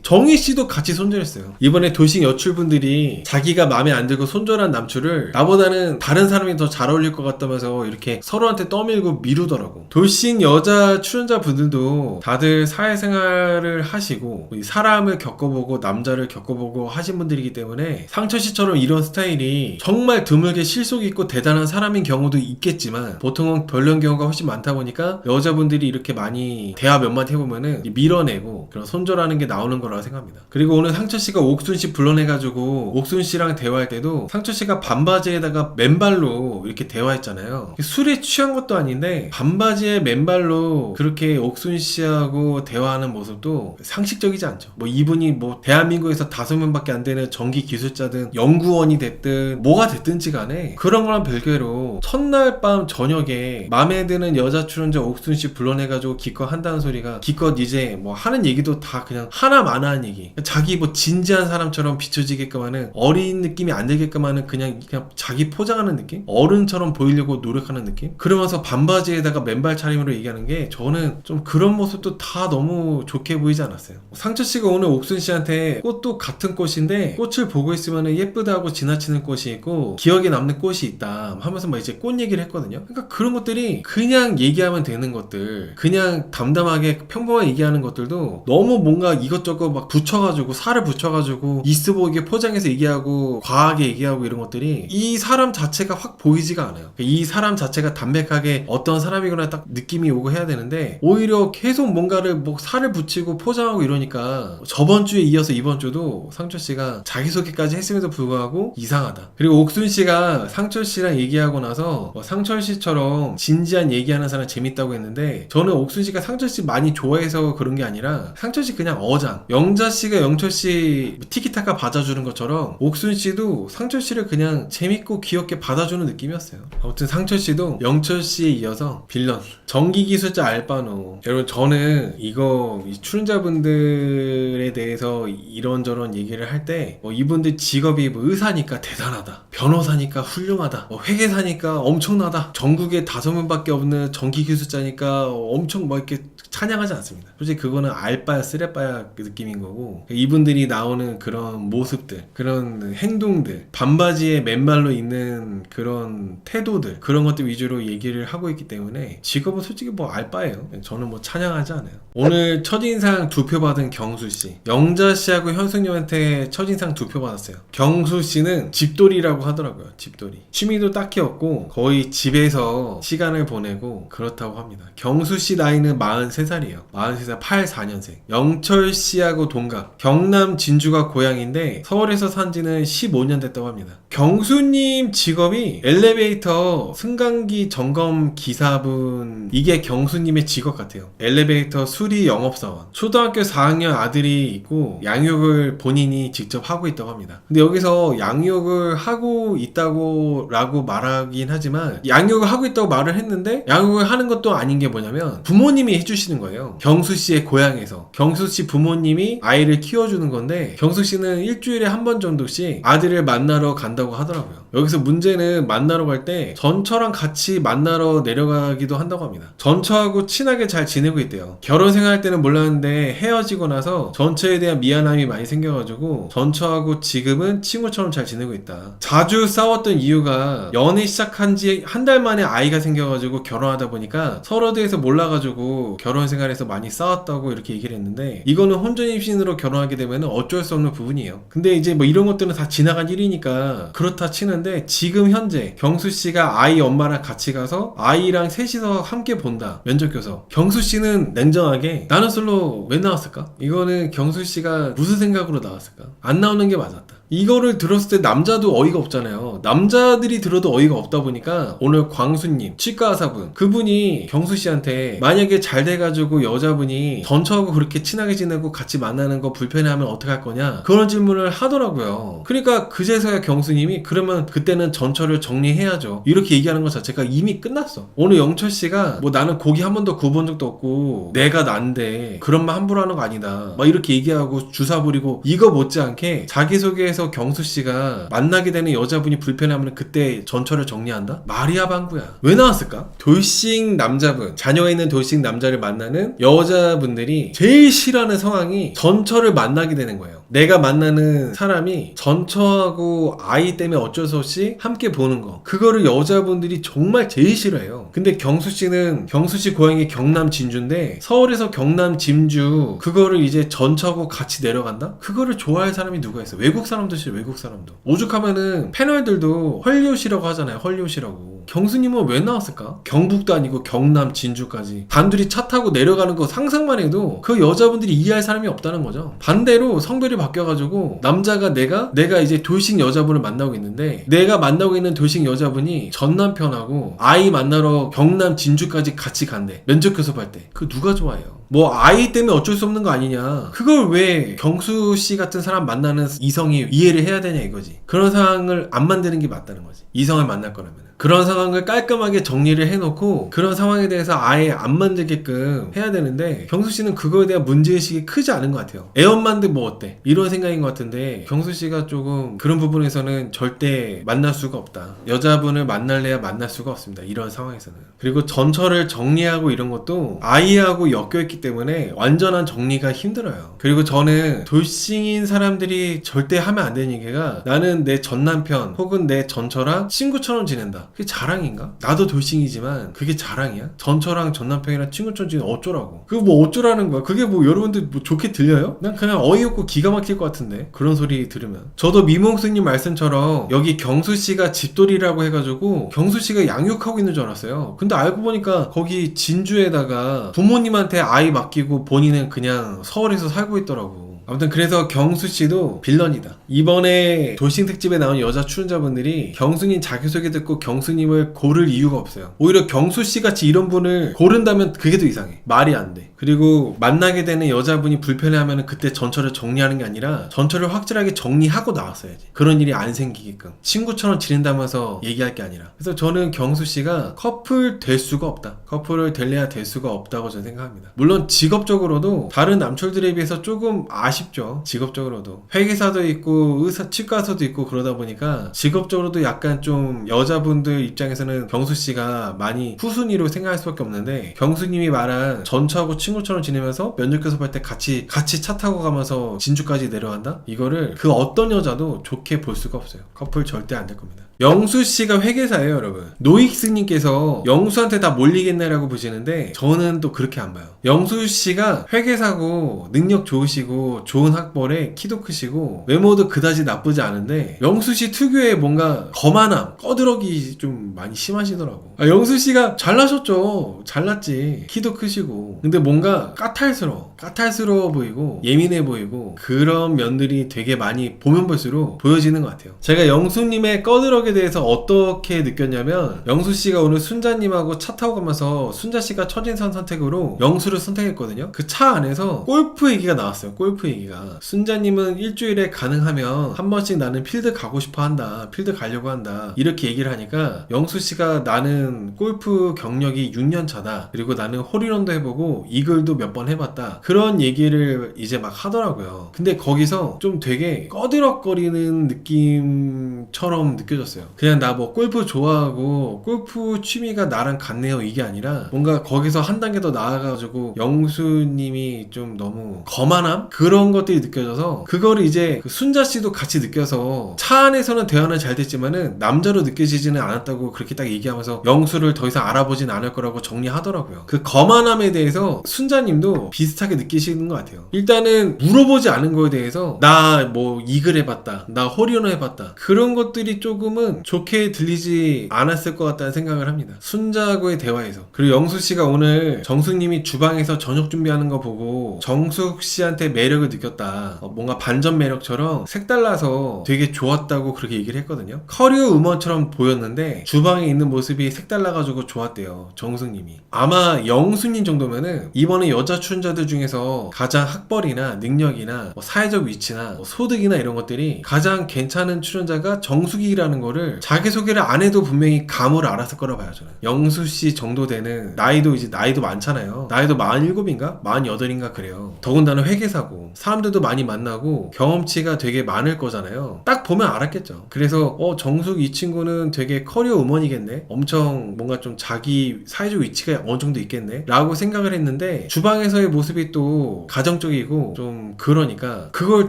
정희씨도 같이 손절했어요. 이번에 돌싱 여출분들이 자기가 마음에 안 들고 손절한 남출을 나보다는 다른 사람이 더 잘 어울릴 것 같다면서 이렇게 서로한테 떠밀고 미루더라고. 돌싱 여자 출연자 분들도 다들 사회생활을 하시고 사람을 겪어보고 남자를 겪어보고 하신 분들이기 때문에 상철씨처럼 이런 스타일이 정말 드물게 실속 있고 대단한 사람인 경우도 있겠지만 보통은 별론 경우가 훨씬 많다 보니까 여자분들이 이렇게 많이 대화 몇 마디 해보면은 밀어내고 그런 손절하는 게 나오는 거라고 생각합니다. 그리고 오늘 상철씨가 옥순씨 불러내가지고 옥순씨랑 대화할 때도 상철씨가 반바지에다가 맨발로 이렇게 대화했잖아요. 술에 취한 것도 아닌데 반바지에 맨발로 그렇게 옥순씨하고 대화하는 모습도 상식적이지 않죠. 뭐 이분이 뭐 대한민국에서 5명밖에 안 되는 전기 기술자든 연구원이 됐든 뭐가 됐든지 간에 그런 거랑 별개로 첫날 밤 저녁에 마음에 드는 여자 출연자 옥순씨 불러내가지고 기껏 한다는 소리가 기껏 이제 뭐 하는 얘기도 다 그냥 하나마나한 얘기. 자기 뭐 진지한 사람처럼 비춰지게끔 하는 어린 느낌이 안 들게끔 하는 그냥 자기 포장하는 느낌? 어른처럼 사람처럼 보이려고 노력하는 느낌? 그러면서 반바지에다가 맨발 차림으로 얘기하는 게 저는 좀 그런 모습도 다 너무 좋게 보이지 않았어요. 상철씨가 오늘 옥순씨한테 꽃도 같은 꽃인데 꽃을 보고 있으면 예쁘다고 지나치는 꽃이 있고 기억에 남는 꽃이 있다 하면서 막 이제 꽃 얘기를 했거든요. 그러니까 그런 것들이 그냥 얘기하면 되는 것들, 그냥 담담하게 평범하게 얘기하는 것들도 너무 뭔가 이것저것 막 붙여가지고 살을 붙여가지고 있어 보이게 포장해서 얘기하고 과하게 얘기하고 이런 것들이 이 사람 자체가 확 보이지가 않아요. 이 사람 자체가 담백하게 어떤 사람이구나 딱 느낌이 오고 해야 되는데 오히려 계속 뭔가를 뭐 살을 붙이고 포장하고 이러니까 저번 주에 이어서 이번 주도 상철씨가 자기소개까지 했음에도 불구하고 이상하다. 그리고 옥순씨가 상철씨랑 얘기하고 나서 상철씨처럼 진지한 얘기하는 사람 재밌다고 했는데 저는 옥순씨가 상철씨 많이 좋아해서 그런 게 아니라 상철씨 그냥 어장, 영자씨가 영철씨 티키타카 받아주는 것처럼 옥순씨도 상철씨를 그냥 재밌고 귀엽게 받아주는 느낌이었어요. 아무튼 상철씨도 영철씨에 이어서 빌런, 전기기술자 알바노. 여러분 저는 이거 출연자분들에 대해서 이런저런 얘기를 할 때 이분들 직업이 뭐 의사니까 대단하다, 변호사니까 훌륭하다, 회계사니까 엄청나다, 전국에 5명밖에 없는 전기기술자니까 엄청 이렇게 찬양하지 않습니다. 솔직히 그거는 알바야 쓰레빠야 그 느낌인 거고, 이분들이 나오는 그런 모습들, 그런 행동들, 반바지에 맨발로 있는 그런 태도들, 그런 것들 위주로 얘기를 하고 있기 때문에 직업은 솔직히 알바예요. 저는 찬양하지 않아요. 오늘 첫인상 2표 받은 경수씨, 영자씨하고 현숙님한테 첫인상 2표 받았어요. 경수씨는 집돌이라고 하더라고요. 집돌이. 취미도 딱히 없고 거의 집에서 시간을 보내고 그렇다고 합니다. 경수씨 나이는 43살이에요 43살 84년생. 영철씨하고 동갑. 경남 진주가 고향인데 서울에서 산지는 15년 됐다고 합니다. 경수님 직업이 엘리베이터 승강기 점검 기사분, 이게 경수님의 직업 같아요. 엘리베이터 수리 영업사원. 초등학교 4학년 아들이 있고 양육을 본인이 직접 하고 있다고 합니다. 근데 여기서 양육을 하고 있다고 라고 말하긴 하지만 양육을 하고 있다고 말을 했는데 양육을 하는 것도 아닌 게 뭐냐면 부모님이 해주시는 거예요. 경수씨의 고향에서 경수씨 부모님이 아이를 키워주는 건데 경수씨는 일주일에 한 번 정도씩 아들을 만나러 간다고 하더라고요. 여기서 문제는 만나러 갈 때 전처랑 같이 만나러 내려가기도 한다고 합니다. 전처하고 친하게 잘 지내고 있대요. 결혼 생활할 때는 몰랐는데 헤어지고 나서 전처에 대한 미안함이 많이 생겨가지고 전처하고 지금은 친구처럼 잘 지내고 있다. 자주 싸웠던 이유가 연애 시작한 지 한 달 만에 아이가 생겨가지고 결혼하다 보니까 서로에 대해서 몰라가지고 결혼 생활에서 많이 싸웠다고 이렇게 얘기를 했는데, 이거는 혼전 임신으로 결혼하게 되면 어쩔 수 없는 부분이에요. 근데 이제 이런 것들은 다 지나간 일이니까 그렇다 치는데 지금 현재 경수씨가 아이 엄마랑 같이 가서 아이랑 셋이서 함께 본다. 면접교서. 경수씨는 냉정하게 나는 솔로 왜 나왔을까? 이거는 경수씨가 무슨 생각으로 나왔을까? 안 나오는 게 맞았다. 이거를 들었을 때 남자도 어이가 없잖아요. 남자들이 들어도 어이가 없다 보니까 오늘 광수님, 치과의사분, 그분이 경수씨한테 만약에 잘 돼가지고 여자분이 전처하고 그렇게 친하게 지내고 같이 만나는 거 불편해하면 어떡할 거냐, 그런 질문을 하더라고요. 그러니까 그제서야 경수님이 그러면 그때는 전처를 정리해야죠, 이렇게 얘기하는 것 자체가 이미 끝났어. 오늘 영철씨가 나는 고기 한 번도 구워본 적도 없고 내가 난데 그런 말 함부로 하는 거 아니다 이렇게 얘기하고 주사 부리고, 이거 못지않게 자기소개에서 경수씨가 만나게 되는 여자분이 불편하면 그때 전처를 정리한다? 말이야 방구야. 왜 나왔을까? 돌싱 남자분, 자녀가 있는 돌싱 남자를 만나는 여자분들이 제일 싫어하는 상황이 전처를 만나게 되는 거예요. 내가 만나는 사람이 전처하고 아이 때문에 어쩔 수 없이 함께 보는 거, 그거를 여자분들이 정말 제일 싫어해요. 근데 경수씨는 경수씨 고향이 경남 진주인데 서울에서 경남 진주 그거를 이제 전처하고 같이 내려간다? 그거를 좋아할 사람이 누가 있어? 외국 사람도 싫어. 외국 사람도. 오죽하면은 패널들도 헐리우드라고 하잖아요. 헐리우드라고. 경수님은 왜 나왔을까? 경북도 아니고 경남 진주까지 단둘이 차 타고 내려가는 거 상상만 해도 그 여자분들이 이해할 사람이 없다는 거죠. 반대로 성별이 바뀌어가지고 남자가 내가 이제 돌싱 여자분을 만나고 있는데, 내가 만나고 있는 돌싱 여자분이 전 남편하고 아이 만나러 경남 진주까지 같이 간대. 면접 교섭할 때. 그거 누가 좋아해요? 아이 때문에 어쩔 수 없는 거 아니냐. 그걸 왜 경수씨 같은 사람 만나는 이성이 이해를 해야 되냐 이거지. 그런 상황을 안 만드는 게 맞다는 거지. 이성을 만날 거라면. 그런 상황을 깔끔하게 정리를 해놓고 그런 상황에 대해서 아예 안 만들게끔 해야 되는데 경수 씨는 그거에 대한 문제의식이 크지 않은 것 같아요. 애엄만데 뭐 어때? 이런 생각인 것 같은데 경수 씨가 조금 그런 부분에서는 절대 만날 수가 없다. 여자분을 만날래야 만날 수가 없습니다. 이런 상황에서는. 그리고 전철을 정리하고 이런 것도 아이하고 엮여있기 때문에 완전한 정리가 힘들어요. 그리고 저는 돌싱인 사람들이 절대 하면 안 되는 얘기가 나는 내 전남편 혹은 내 전처랑 친구처럼 지낸다. 그게 자랑인가? 나도 돌싱이지만 그게 자랑이야? 전처랑 전남편이랑 친구처럼 지내면 어쩌라고? 그거 뭐 어쩌라는 거야? 그게 뭐 여러분들 뭐 좋게 들려요? 난 그냥 어이없고 기가 막힐 것 같은데 그런 소리 들으면. 저도 미몽수님 말씀처럼 여기 경수씨가 집돌이라고 해가지고 경수씨가 양육하고 있는 줄 알았어요. 근데 알고 보니까 거기 진주에다가 부모님한테 아이 맡기고 본인은 그냥 서울에서 살고 있더라고. 아무튼 그래서 경수씨도 빌런이다. 이번에 돌싱 특집에 나온 여자 출연자분들이 경수님 자기소개 듣고 경수님을 고를 이유가 없어요. 오히려 경수씨 같이 이런 분을 고른다면 그게 더 이상해. 말이 안 돼. 그리고 만나게 되는 여자분이 불편해하면 그때 전철을 정리하는 게 아니라 전철을 확실하게 정리하고 나왔어야지. 그런 일이 안 생기게끔. 친구처럼 지낸다면서 얘기할 게 아니라. 그래서 저는 경수씨가 커플 될 수가 없다. 커플을 될래야 될 수가 없다고 저는 생각합니다. 물론 직업적으로도 다른 남철들에 비해서 조금 아쉽죠. 직업적으로도. 회계사도 있고 의사, 치과서도 있고 그러다 보니까 직업적으로도 약간 좀 여자분들 입장에서는 경수씨가 많이 후순위로 생각할 수밖에 없는데 경수님이 말한 전처하고 친구처럼 지내면서 면접 교섭할 때 같이 차 타고 가면서 진주까지 내려간다? 이거를 그 어떤 여자도 좋게 볼 수가 없어요. 커플 절대 안 될 겁니다. 영수씨가 회계사예요, 여러분. 노익스님께서 영수한테 다 몰리겠네라고 보시는데 저는 또 그렇게 안 봐요. 영수씨가 회계사고 능력 좋으시고 좋은 학벌에 키도 크시고 외모도 그다지 나쁘지 않은데 영수씨 특유의 뭔가 거만함, 꺼드러기 좀 많이 심하시더라고. 영수씨가 잘나셨죠. 잘났지. 키도 크시고. 근데 뭔가 까탈스러워 보이고 예민해 보이고 그런 면들이 되게 많이 보면 볼수록 보여지는 것 같아요. 제가 영수님의 꺼드러기에 대해서 어떻게 느꼈냐면 영수씨가 오늘 순자님하고 차 타고 가면서 순자씨가 첫인상 선택으로 영수를 선택했거든요. 그 차 안에서 골프 얘기가 나왔어요. 골프 얘기가. 순자님은 일주일에 가능하면 한 번씩 나는 필드 가고 싶어 한다. 필드 가려고 한다. 이렇게 얘기를 하니까 영수씨가 나는 골프 경력이 6년 차다. 그리고 나는 홀인원도 해보고 이글도 몇 번 해봤다. 그런 얘기를 이제 막 하더라고요. 근데 거기서 좀 되게 꺼드럭거리는 느낌처럼 느껴졌어요. 그냥 나 뭐 골프 좋아하고 골프 취미가 나랑 같네요 이게 아니라 뭔가 거기서 한 단계 더 나아가지고 영수님이 좀 너무 거만함? 그런 것들이 느껴져서 그거를 이제 그 순자씨도 같이 느껴서 차 안에서는 대화는 잘 됐지만은 남자로 느껴지지는 않았다고 그렇게 딱 얘기하면서 영수를 더 이상 알아보진 않을 거라고 정리하더라고요. 그 거만함에 대해서 순자님도 비슷하게 느끼시는 것 같아요. 일단은 물어보지 않은 거에 대해서 나 뭐 이글 해봤다, 나 홀인원 해봤다, 그런 것들이 조금은 좋게 들리지 않았을 것 같다는 생각을 합니다. 순자하고의 대화에서. 그리고 영수씨가 오늘 정숙님이 주방에서 저녁 준비하는 거 보고 정숙씨한테 매력을 느꼈다. 뭔가 반전 매력처럼 색달라서 되게 좋았다고 그렇게 얘기를 했거든요. 커리어 우먼처럼 보였는데 주방에 있는 모습이 색달라가지고 좋았대요. 정숙님이. 아마 영수님 정도면은 이번에 여자 출연자들 중에서 가장 학벌이나 능력이나 뭐 사회적 위치나 뭐 소득이나 이런 것들이 가장 괜찮은 출연자가 정숙이라는 거를 자기소개를 안 해도 분명히 감을 알았을 거라 봐요. 저는 영수씨 정도 되는 나이도 많잖아요. 나이도 47인가? 48인가 그래요. 더군다나 회계사고 사람들도 많이 만나고 경험치가 되게 많을 거잖아요. 딱 보면 알았겠죠. 그래서 정숙 이 친구는 되게 커리어 우먼이겠네, 엄청 뭔가 좀 자기 사회적 위치가 어느 정도 있겠네 라고 생각을 했는데 주방에서의 모습이 또 가정적이고 좀 그러니까 그걸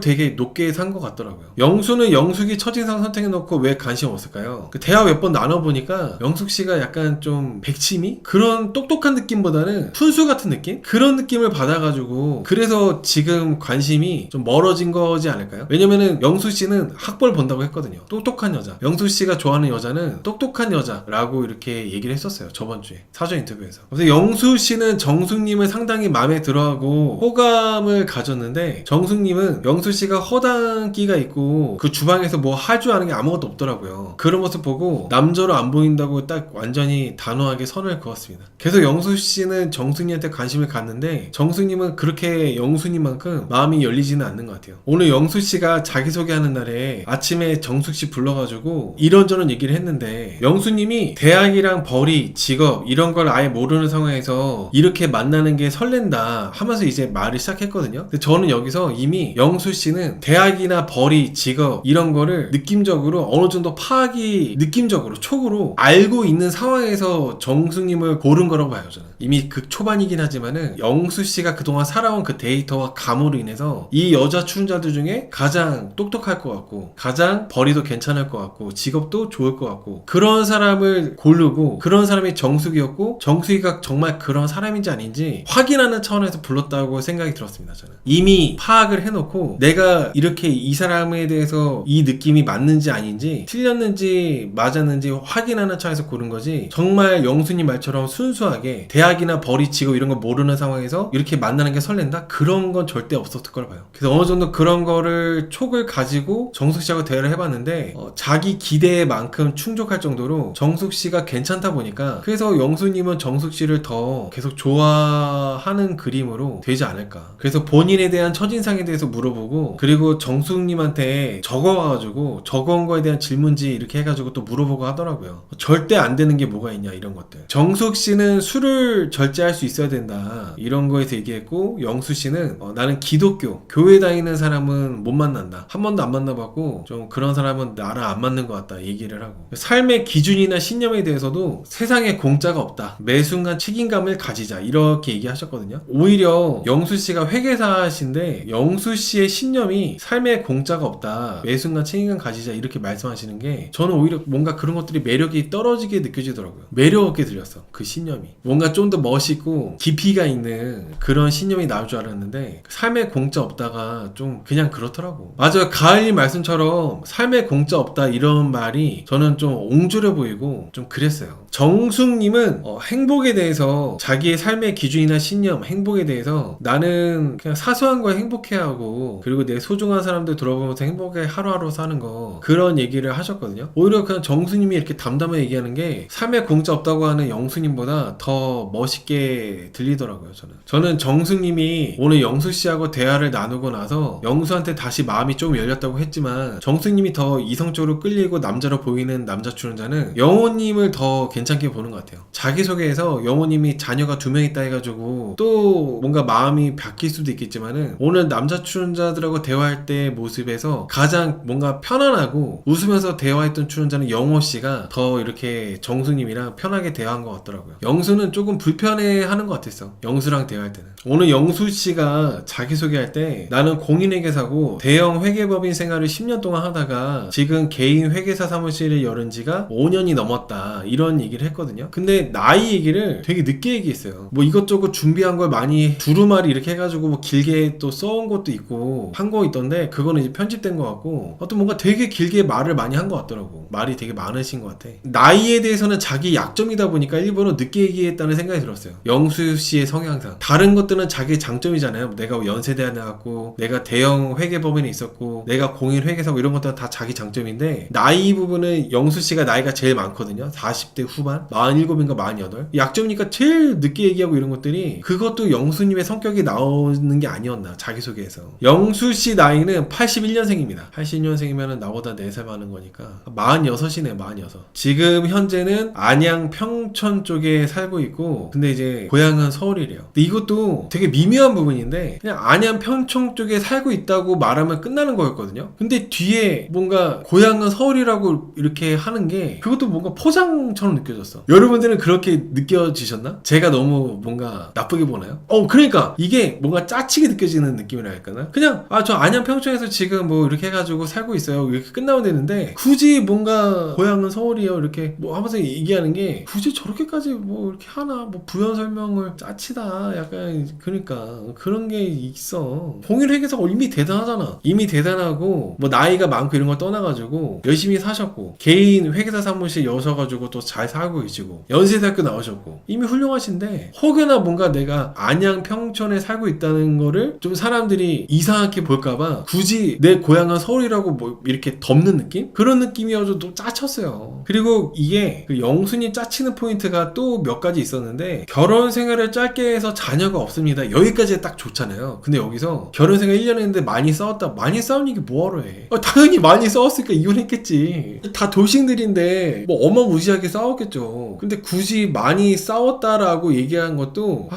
되게 높게 산 것 같더라고요. 영수는 영숙이 첫인상 선택해놓고 왜 관심 없을까요? 그 대화 몇 번 나눠보니까 영숙씨가 약간 좀 백치미? 그런 똑똑한 느낌보다는 푼수 같은 느낌? 그런 느낌을 받아가지고 그래서 지금 관심이 좀 멀어진 거지 않을까요? 왜냐면은 영수씨는 학벌 본다고 했거든요. 똑똑한 여자. 영수씨가 좋아하는 여자는 똑똑한 여자라고 이렇게 얘기를 했었어요. 저번 주에 사전 인터뷰에서. 그래서 영수씨는 정숙님을 상당히 마음에 들어하고 호감을 가졌는데 정숙님은 영수씨가 허당끼가 있고 그 주방에서 뭐 할 줄 아는 게 아무것도 없더라고요. 거예요. 그런 모습 보고 남자로 안 보인다고 딱 완전히 단호하게 선을 그었습니다. 계속 영수씨는 정숙님한테 관심을 갖는데 정숙님은 그렇게 영수님만큼 마음이 열리지는 않는 것 같아요. 오늘 영수씨가 자기소개하는 날에 아침에 정숙씨 불러가지고 이런저런 얘기를 했는데 영수님이 대학이랑 벌이, 직업 이런 걸 아예 모르는 상황에서 이렇게 만나는 게 설렌다 하면서 이제 말을 시작했거든요. 근데 저는 여기서 이미 영수씨는 대학이나 벌이, 직업 이런 거를 느낌적으로 어느 정도 파악이 느낌적으로 촉으로 알고 있는 상황에서 정숙님을 고른 거라고 봐요. 저는 이미 그 초반이긴 하지만은 영수씨가 그동안 살아온 그 데이터와 감으로 인해서 이 여자 출연자들 중에 가장 똑똑할 것 같고 가장 벌이도 괜찮을 것 같고 직업도 좋을 것 같고 그런 사람을 고르고 그런 사람이 정숙이었고 정숙이가 정말 그런 사람인지 아닌지 확인하는 차원에서 불렀다고 생각이 들었습니다. 저는 이미 파악을 해놓고 내가 이렇게 이 사람에 대해서 이 느낌이 맞는지 아닌지 틀렸는지 맞았는지 확인하는 차원에서 고른 거지 정말 영수님 말처럼 순수하게 대학이나 벌이, 직업 이런 거 모르는 상황에서 이렇게 만나는 게 설렌다? 그런 건 절대 없었을 거라 봐요. 그래서 어느 정도 그런 거를 촉을 가지고 정숙 씨하고 대화를 해봤는데 자기 기대만큼 충족할 정도로 정숙 씨가 괜찮다 보니까 그래서 영수님은 정숙 씨를 더 계속 좋아하는 그림으로 되지 않을까. 그래서 본인에 대한 첫인상에 대해서 물어보고 그리고 정숙님한테 적어와가지고 적어온 거에 대한 질문지 이렇게 해가지고 또 물어보고 하더라고요. 절대 안 되는 게 뭐가 있냐 이런 것들. 정숙 씨는 술을 절제할 수 있어야 된다 이런 거에서 얘기했고 영수 씨는 나는 기독교 교회 다니는 사람은 못 만난다. 한 번도 안 만나봤고 좀 그런 사람은 나랑 안 맞는 것 같다 얘기를 하고 삶의 기준이나 신념에 대해서도 세상에 공짜가 없다. 매 순간 책임감을 가지자 이렇게 얘기하셨거든요. 오히려 영수 씨가 회계사신데 영수 씨의 신념이 삶에 공짜가 없다. 매 순간 책임감 가지자 이렇게 말씀하시는 게 저는 오히려 뭔가 그런 것들이 매력이 떨어지게 느껴지더라고요. 매력 없게 들렸어. 그 신념이 뭔가 좀 더 멋있고 깊이가 있는 그런 신념이 나올 줄 알았는데 삶에 공짜 없다가 좀 그냥 그렇더라고. 맞아요. 가을님 말씀처럼 삶에 공짜 없다 이런 말이 저는 좀 옹졸해 보이고 좀 그랬어요. 정숙님은 행복에 대해서 자기의 삶의 기준이나 신념, 행복에 대해서 나는 그냥 사소한 거에 행복해하고 그리고 내 소중한 사람들 돌아보면서 행복하게 하루하루 사는 거 그런 얘기를 하셨거든요. 오히려 그냥 정수님이 이렇게 담담하게 얘기하는 게 삶에 공짜 없다고 하는 영수님보다 더 멋있게 들리더라고요. 저는 정수님이 오늘 영수씨하고 대화를 나누고 나서 영수한테 다시 마음이 좀 열렸다고 했지만 정수님이 더 이성적으로 끌리고 남자로 보이는 남자 출연자는 영호님을 더 괜찮게 보는 것 같아요. 자기소개에서 영호님이 자녀가 2명 있다 해가지고 또 뭔가 마음이 바뀔 수도 있겠지만은 오늘 남자 출연자들하고 대화할 때 모습에서 가장 뭔가 편안하고 웃으면서 대화했던 출연자는 영호씨가 더 이렇게 정수님이랑 편하게 대화한 것 같더라고요. 영수는 조금 불편해하는 것 같았어. 영수랑 대화할 때는. 오늘 영수씨가 자기소개할 때 나는 공인회계사고 대형 회계법인 생활을 10년 동안 하다가 지금 개인 회계사 사무실을 열은 지가 5년이 넘었다 이런 얘기를 했거든요. 근데 나이 얘기를 되게 늦게 얘기했어요. 뭐 이것저것 준비한 걸 많이 두루마리 이렇게 해가지고 뭐 길게 또 써온 것도 있고 한 거 있던데 그거는 이제 편집된 것 같고 어떤 뭔가 되게 길게 말을 많이 한 것 같더라고. 말이 되게 많으신 것 같아. 나이에 대해서는 자기 약점이다 보니까 일부러 늦게 얘기했다는 생각이 들었어요. 영수씨의 성향상. 다른 것들은 자기 장점이잖아요. 내가 연세대에 나왔고 내가 대형 회계법인에 있었고 내가 공인 회계사고 이런 것들은 다 자기 장점인데 나이 부분은 영수씨가 나이가 제일 많거든요. 40대 후반 47인가 48 약점이니까 제일 늦게 얘기하고 이런 것들이 그것도 영수님의 성격이 나오는 게 아니었나 자기소개에서. 영수씨 나이는 81년생입니다 81년생이면 나보다 4살 많은 거니까 46이네 46. 지금 현재는 안양 평촌 쪽에 살고 있고 근데 이제 고향은 서울이래요. 근데 이것도 되게 미묘한 부분인데 그냥 안양 평촌 쪽에 살고 있다고 말하면 끝나는 거였거든요. 근데 뒤에 뭔가 고향은 서울이라고 이렇게 하는 게 그것도 뭔가 포장처럼 느껴졌어. 여러분들은 그렇게 느껴지셨나? 제가 너무 뭔가 나쁘게 보나요? 그러니까 이게 뭔가 짜치게 느껴지는 느낌이라 할까나? 그냥 저 안양 평촌에서 지금 뭐 이렇게 해가지고 살고 있어요 이렇게 끝나면 되는데 굳이 뭔가 고향은 서울이요 이렇게 뭐 하면서 얘기하는 게 굳이 저렇게까지 뭐 이렇게 하나 뭐 부연 설명을 짜치다 약간 그러니까 그런 게 있어. 홍일 회계사가 이미 대단하잖아. 이미 대단하고 뭐 나이가 많고 이런 걸 떠나가지고 열심히 사셨고 개인 회계사 사무실 여셔가지고 또 잘 살고 계시고 연세대학교 나오셨고 이미 훌륭하신데 혹여나 뭔가 내가 안양 평촌에 살고 있다는 거를 좀 사람들이 이상하게 볼까봐 굳이 내 고향은 서울이라고 뭐 이렇게 덮는 느낌? 그런 느낌이어서 또 짜쳤어요. 그리고 이게 그 영순이 짜치는 포인트가 또 몇 가지 있었는데 결혼 생활을 짧게 해서 자녀가 없습니다. 여기까지 딱 좋잖아요. 근데 여기서 결혼 생활 1년 했는데 많이 싸웠다. 많이 싸운 얘기 뭐하러 해? 당연히 많이 싸웠으니까 이혼했겠지. 다 돌싱들인데 뭐 어마무시하게 싸웠겠죠. 근데 굳이 많이 싸웠다라고 얘기한 것도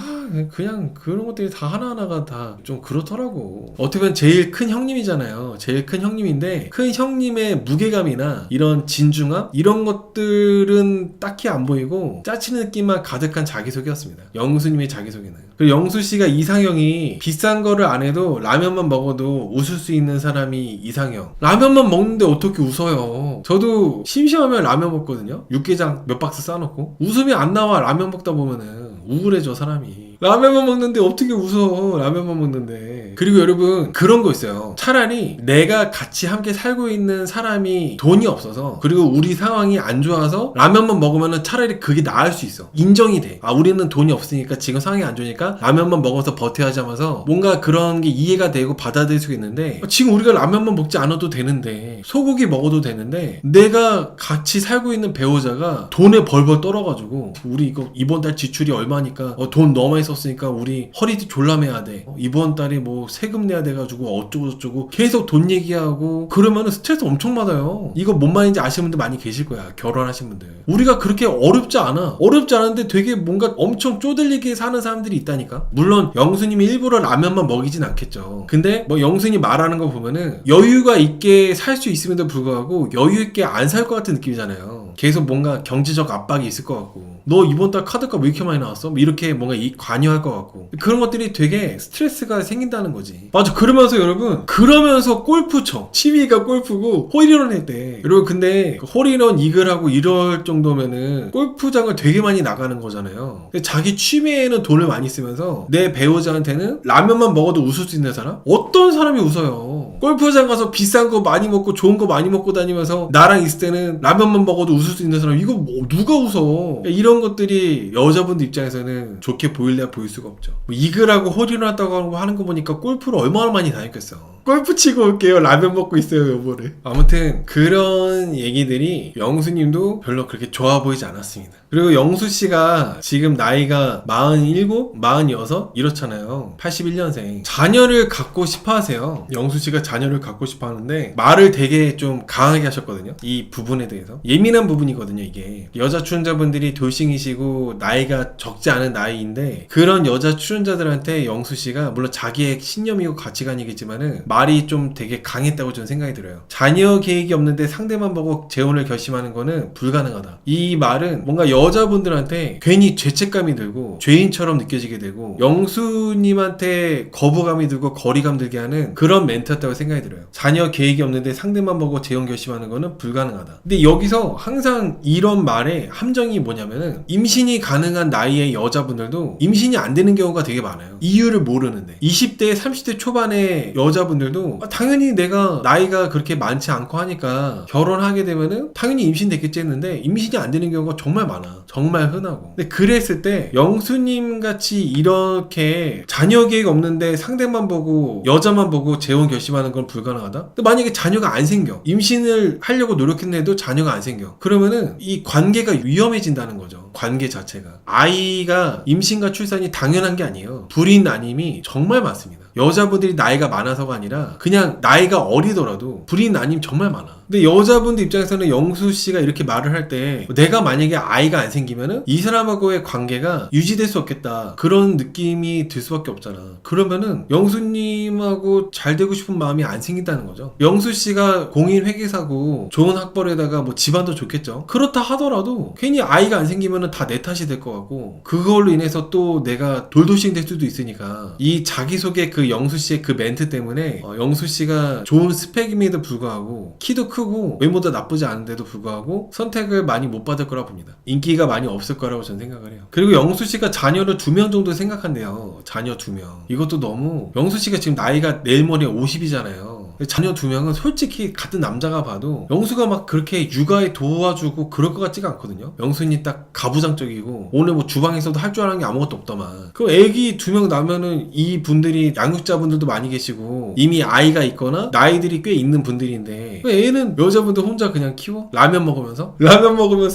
그냥 그런 것들이 다 하나하나가 다 좀 그렇더라고. 어떻게 보면 제일 큰 형님이잖아요. 제일 큰 형님인데 큰 형님의 무게감이나 이런 진중함 이런 것들은 딱히 안 보이고 짜치는 느낌만 가득한 자기소개였습니다. 영수님의 자기소개는. 그리고 영수씨가 이상형이 비싼 거를 안 해도 라면만 먹어도 웃을 수 있는 사람이 이상형. 라면만 먹는데 어떻게 웃어요? 저도 심심하면 라면 먹거든요. 육개장 몇 박스 싸놓고 웃음이 안 나와. 라면 먹다 보면은 우울해져 사람이. 라면만 먹는데 어떻게 웃어? 라면만 먹는데. 그리고 여러분 그런 거 있어요. 차라리 내가 같이 함께 살고 있는 사람이 돈이 없어서 그리고 우리 상황이 안 좋아서 라면만 먹으면 차라리 그게 나을 수 있어. 인정이 돼. 우리는 돈이 없으니까 지금 상황이 안 좋으니까 라면만 먹어서 버텨야 하면서 뭔가 그런 게 이해가 되고 받아들일 수 있는데 지금 우리가 라면만 먹지 않아도 되는데 소고기 먹어도 되는데 내가 같이 살고 있는 배우자가 돈에 벌벌 떨어가지고 우리 이거 이번 달 지출이 얼마니까 돈 너무 많이 썼으니까 우리 허리띠 졸라매야 돼. 이번 달에 뭐 세금 내야 돼가지고 어쩌고저쩌고 계속 돈 얘기하고 그러면은 스트레스 엄청 받아요. 이거 뭔 말인지 아시는 분들 많이 계실 거야. 결혼하신 분들. 우리가 그렇게 어렵지 않아. 어렵지 않은데 되게 뭔가 엄청 쪼들리게 사는 사람들이 있다니까. 물론 영수님이 일부러 라면만 먹이진 않겠죠. 근데 뭐 영수님 말하는 거 보면은 여유가 있게 살 수 있음에도 불구하고 여유 있게 안 살 것 같은 느낌이잖아요. 계속 뭔가 경제적 압박이 있을 것 같고 너 이번 달 카드값 왜 이렇게 많이 나왔어? 뭐 이렇게 뭔가 관여할 것 같고 그런 것들이 되게 스트레스가 생긴다는 거지. 맞아. 그러면서 여러분 그러면서 골프 쳐. 취미가 골프고 홀이런 했대. 여러분 근데 홀이런 이글하고 이럴 정도면은 골프장을 되게 많이 나가는 거잖아요. 근데 자기 취미에는 돈을 많이 쓰면서 내 배우자한테는 라면만 먹어도 웃을 수 있는 사람? 어떤 사람이 웃어요? 골프장 가서 비싼 거 많이 먹고 좋은 거 많이 먹고 다니면서 나랑 있을 때는 라면만 먹어도 웃을 수 있는 사람 이거 뭐 누가 웃어? 이런 것들이 여자분들 입장에서는 좋게 보일래야 보일 수가 없죠. 뭐 이글하고 홀이런 했다고 하는 거 보니까 골프를 얼마나 많이 다녔겠어. 골프 치고 올게요. 라면 먹고 있어요 여보를. 아무튼 그런 얘기들이 영수님도 별로 그렇게 좋아 보이지 않았습니다. 그리고 영수씨가 지금 나이가 47? 46? 이렇잖아요. 81년생. 자녀를 갖고 싶어 하세요. 영수씨가 자녀를 갖고 싶어 하는데 말을 되게 좀 강하게 하셨거든요. 이 부분에 대해서. 예민한 부분이거든요 이게. 여자 출연자분들이 돌싱이시고 나이가 적지 않은 나이인데 그런 여자 출연자들한테 영수씨가 물론 자기의 신념이고 가치관이겠지만은 말이 좀 되게 강했다고 저는 생각이 들어요. 자녀 계획이 없는데 상대만 보고 재혼을 결심하는 거는 불가능하다. 이 말은 뭔가 여자분들한테 괜히 죄책감이 들고 죄인처럼 느껴지게 되고 영수님한테 거부감이 들고 거리감 들게 하는 그런 멘트였다고 생각이 들어요. 자녀 계획이 없는데 상대만 보고 재혼 결심하는 거는 불가능하다. 근데 여기서 항상 이런 말의 함정이 뭐냐면은 임신이 가능한 나이의 여자분들도 임신이 안 되는 경우가 되게 많아요. 이유를 모르는데 20대 30대 초반의 여자분들도 당연히 내가 나이가 그렇게 많지 않고 하니까 결혼하게 되면은 당연히 임신됐겠지 했는데 임신이 안 되는 경우가 정말 많아. 정말 흔하고. 근데 그랬을 때 영수님 같이 이렇게 자녀 계획 없는데 상대만 보고 여자만 보고 재혼 결심하는 건 불가능하다? 근데 만약에 자녀가 안 생겨. 임신을 하려고 노력했는데도 자녀가 안 생겨. 그러면은 이 관계가 위험해진다는 거죠. 관계 자체가. 아이가 임신과 출산이 당연한 게 아니에요. 불임 난임이 정말 많습니다. 여자분들이 나이가 많아서가 아니라 그냥 나이가 어리더라도 불임 난임 정말 많아. 근데 여자분들 입장에서는 영수씨가 이렇게 말을 할 때 내가 만약에 아이가 안 생기면은 이 사람하고의 관계가 유지될 수 없겠다 그런 느낌이 들 수밖에 없잖아. 그러면은 영수님하고 잘 되고 싶은 마음이 안 생긴다는 거죠. 영수씨가 공인 회계사고 좋은 학벌에다가 뭐 집안도 좋겠죠. 그렇다 하더라도 괜히 아이가 안 생기면은 다 내 탓이 될 것 같고 그걸로 인해서 또 내가 돌돌싱 될 수도 있으니까 이 자기소개 그 영수씨의 그 멘트 때문에 영수씨가 좋은 스펙임에도 불구하고 키도 크고 크고 외모도 나쁘지 않은데도 불구하고 선택을 많이 못 받을 거라 봅니다. 인기가 많이 없을 거라고 저는 생각을 해요. 그리고 영수씨가 자녀를 2명 정도 생각한대요. 자녀 2명. 이것도 너무, 영수씨가 지금 나이가 내일 모레 50이잖아요. 자녀 2명은 솔직히 같은 남자가 봐도 영수가 막 그렇게 육아에 도와주고 그럴 것 같지가 않거든요. 영수님 딱 가부장적이고 오늘 뭐 주방에서도 할 줄 아는 게 아무것도 없더만. 그럼 애기 2명 나면은 이 분들이 양육자분들도 많이 계시고 이미 아이가 있거나 나이들이 꽤 있는 분들인데 왜 애는 여자분들 혼자 그냥 키워? 라면 먹으면서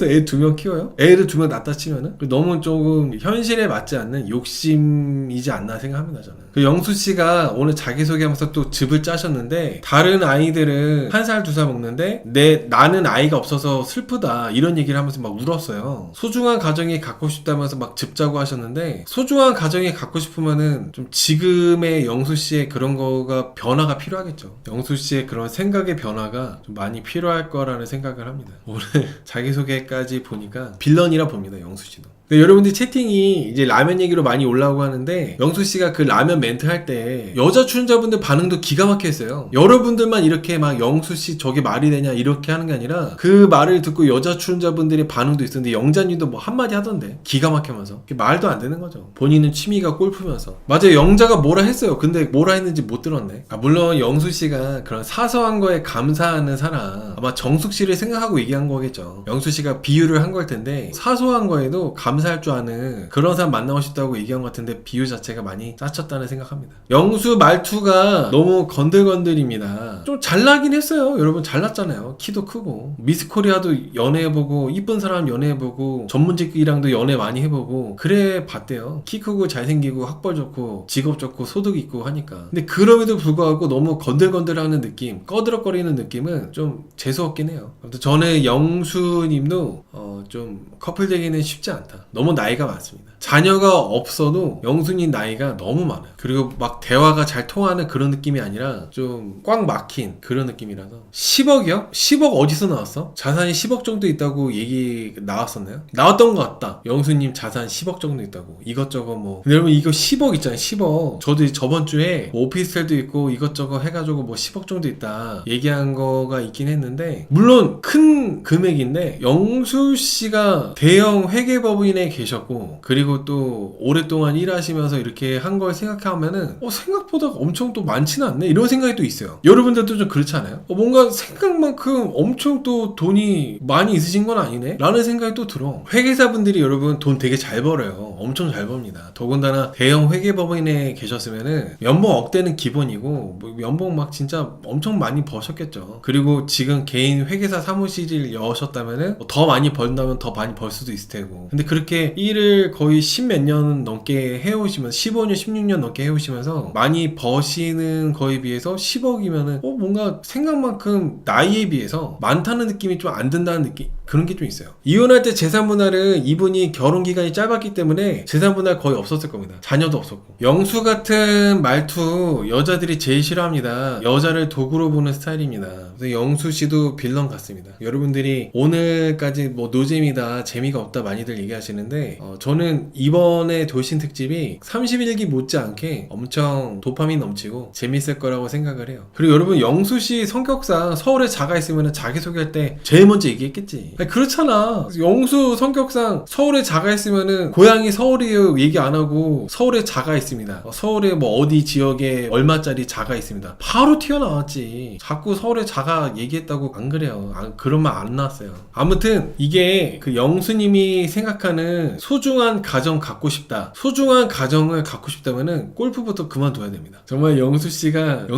애 2명 키워요? 애를 2명 낳다 치면은 너무 조금 현실에 맞지 않는 욕심이지 않나 생각합니다. 저는 그 영수씨가 오늘 자기소개하면서 또 즙을 짜셨는데, 다른 아이들은 1살 2살 먹는데 나는 아이가 없어서 슬프다 이런 얘기를 하면서 막 울었어요. 소중한 가정이 갖고 싶다면서 막 즙 짜고 하셨는데, 소중한 가정이 갖고 싶으면은 좀 지금의 영수씨의 그런 거가 변화가 필요하겠죠. 영수씨의 그런 생각의 변화가 좀 많이 필요할 거라는 생각을 합니다. 오늘 자기소개까지 보니까 빌런이라 봅니다. 영수씨도. 근데 여러분들 채팅이 이제 라면 얘기로 많이 올라오고 하는데, 영수씨가 그 라면 멘트 할 때 여자 출연자분들 반응도 기가 막혔어요. 여러분들만 이렇게 막 영수씨 저게 말이 되냐 이렇게 하는 게 아니라 그 말을 듣고 여자 출연자분들의 반응도 있었는데, 영자님도 뭐 한마디 하던데 기가 막히면서. 말도 안 되는 거죠. 본인은 취미가 골프면서. 맞아요, 영자가 뭐라 했어요. 근데 뭐라 했는지 못 들었네. 물론 영수씨가 그런 사소한 거에 감사하는 사람, 아마 정숙씨를 생각하고 얘기한 거겠죠. 영수씨가 비유를 한 걸 텐데, 사소한 거에도 감사할 줄 아는 그런 사람 만나고 싶다고 얘기한 것 같은데 비유 자체가 많이 짜쳤다는 생각합니다. 영수 말투가 너무 건들건들입니다. 좀 잘나긴 했어요. 여러분 잘났잖아요. 키도 크고 미스코리아도 연애해보고 이쁜 사람 연애해보고 전문직이랑도 연애 많이 해보고 그래 봤대요. 키 크고 잘생기고 학벌 좋고 직업 좋고 소득 있고 하니까. 근데 그럼에도 불구하고 너무 건들건들하는 느낌, 꺼드럭거리는 느낌은 좀 재수없긴 해요. 아무튼 저는 영수님도 좀 커플 되기는 쉽지 않다. 너무 나이가 많습니다. 자녀가 없어도 영수님 나이가 너무 많아요. 그리고 막 대화가 잘 통하는 그런 느낌이 아니라 좀 꽉 막힌 그런 느낌이라서. 10억이요? 10억 어디서 나왔어? 자산이 10억 정도 있다고 얘기 나왔었나요? 나왔던 것 같다. 영수님 자산 10억 정도 있다고. 이것저것 뭐. 근데 여러분 이거 10억 있잖아요. 10억. 저도 저번 주에 뭐 오피스텔도 있고 이것저것 해가지고 뭐 10억 정도 있다 얘기한 거가 있긴 했는데, 물론 큰 금액인데 영수씨가 대형 회계법인에 계셨고 그리고 또 오랫동안 일하시면서 이렇게 한 걸 생각하면은 생각보다 엄청 또 많지는 않네 이런 생각이 또 있어요. 여러분들도 좀 그렇지 않아요? 뭔가 생각만큼 엄청 또 돈이 많이 있으신 건 아니네 라는 생각이 또 들어. 회계사분들이 여러분 돈 되게 잘 벌어요. 엄청 잘 법니다. 더군다나 대형 회계법인에 계셨으면은 연봉 억대는 기본이고 뭐 연봉 막 진짜 엄청 많이 버셨겠죠. 그리고 지금 개인 회계사 사무실을 여셨다면은 더 많이 번다면 더 많이 벌 수도 있을 테고. 근데 그렇게 일을 거의 10몇 년 넘게 해오시면서 15년 16년 넘게 해오시면서 많이 버시는 거에 비해서 10억이면은 뭔가 생각만큼 나이에 비해서 많다는 느낌이 좀 안 든다는 느낌, 그런 게 좀 있어요. 이혼할 때 재산분할은 이분이 결혼 기간이 짧았기 때문에 재산분할 거의 없었을 겁니다. 자녀도 없었고. 영수 같은 말투 여자들이 제일 싫어합니다. 여자를 도구로 보는 스타일입니다. 그래서 영수 씨도 빌런 같습니다. 여러분들이 오늘까지 뭐 노잼이다 재미가 없다 많이들 얘기하시는데 저는 이번에 돌싱 특집이 31기 못지않게 엄청 도파민 넘치고 재밌을 거라고 생각을 해요. 그리고 여러분 영수 씨 성격상 서울에 자가 있으면 자기소개할 때 제일 먼저 얘기했겠지. 아니, 그렇잖아. 영수 성격상 서울에 자가 있으면은 고향이 서울이에요 얘기 안 하고 서울에 자가 있습니다. 서울에 뭐 어디 지역에 얼마짜리 자가 있습니다. 바로 튀어나왔지. 자꾸 서울에 자가 얘기했다고 안 그래요. 그런 말 안 나왔어요. 아무튼 이게 그 영수님이 생각하는 소중한 가정 갖고 싶다. 소중한 가정을 갖고 싶다면은 골프부터 그만둬야 됩니다. 정말 영수씨가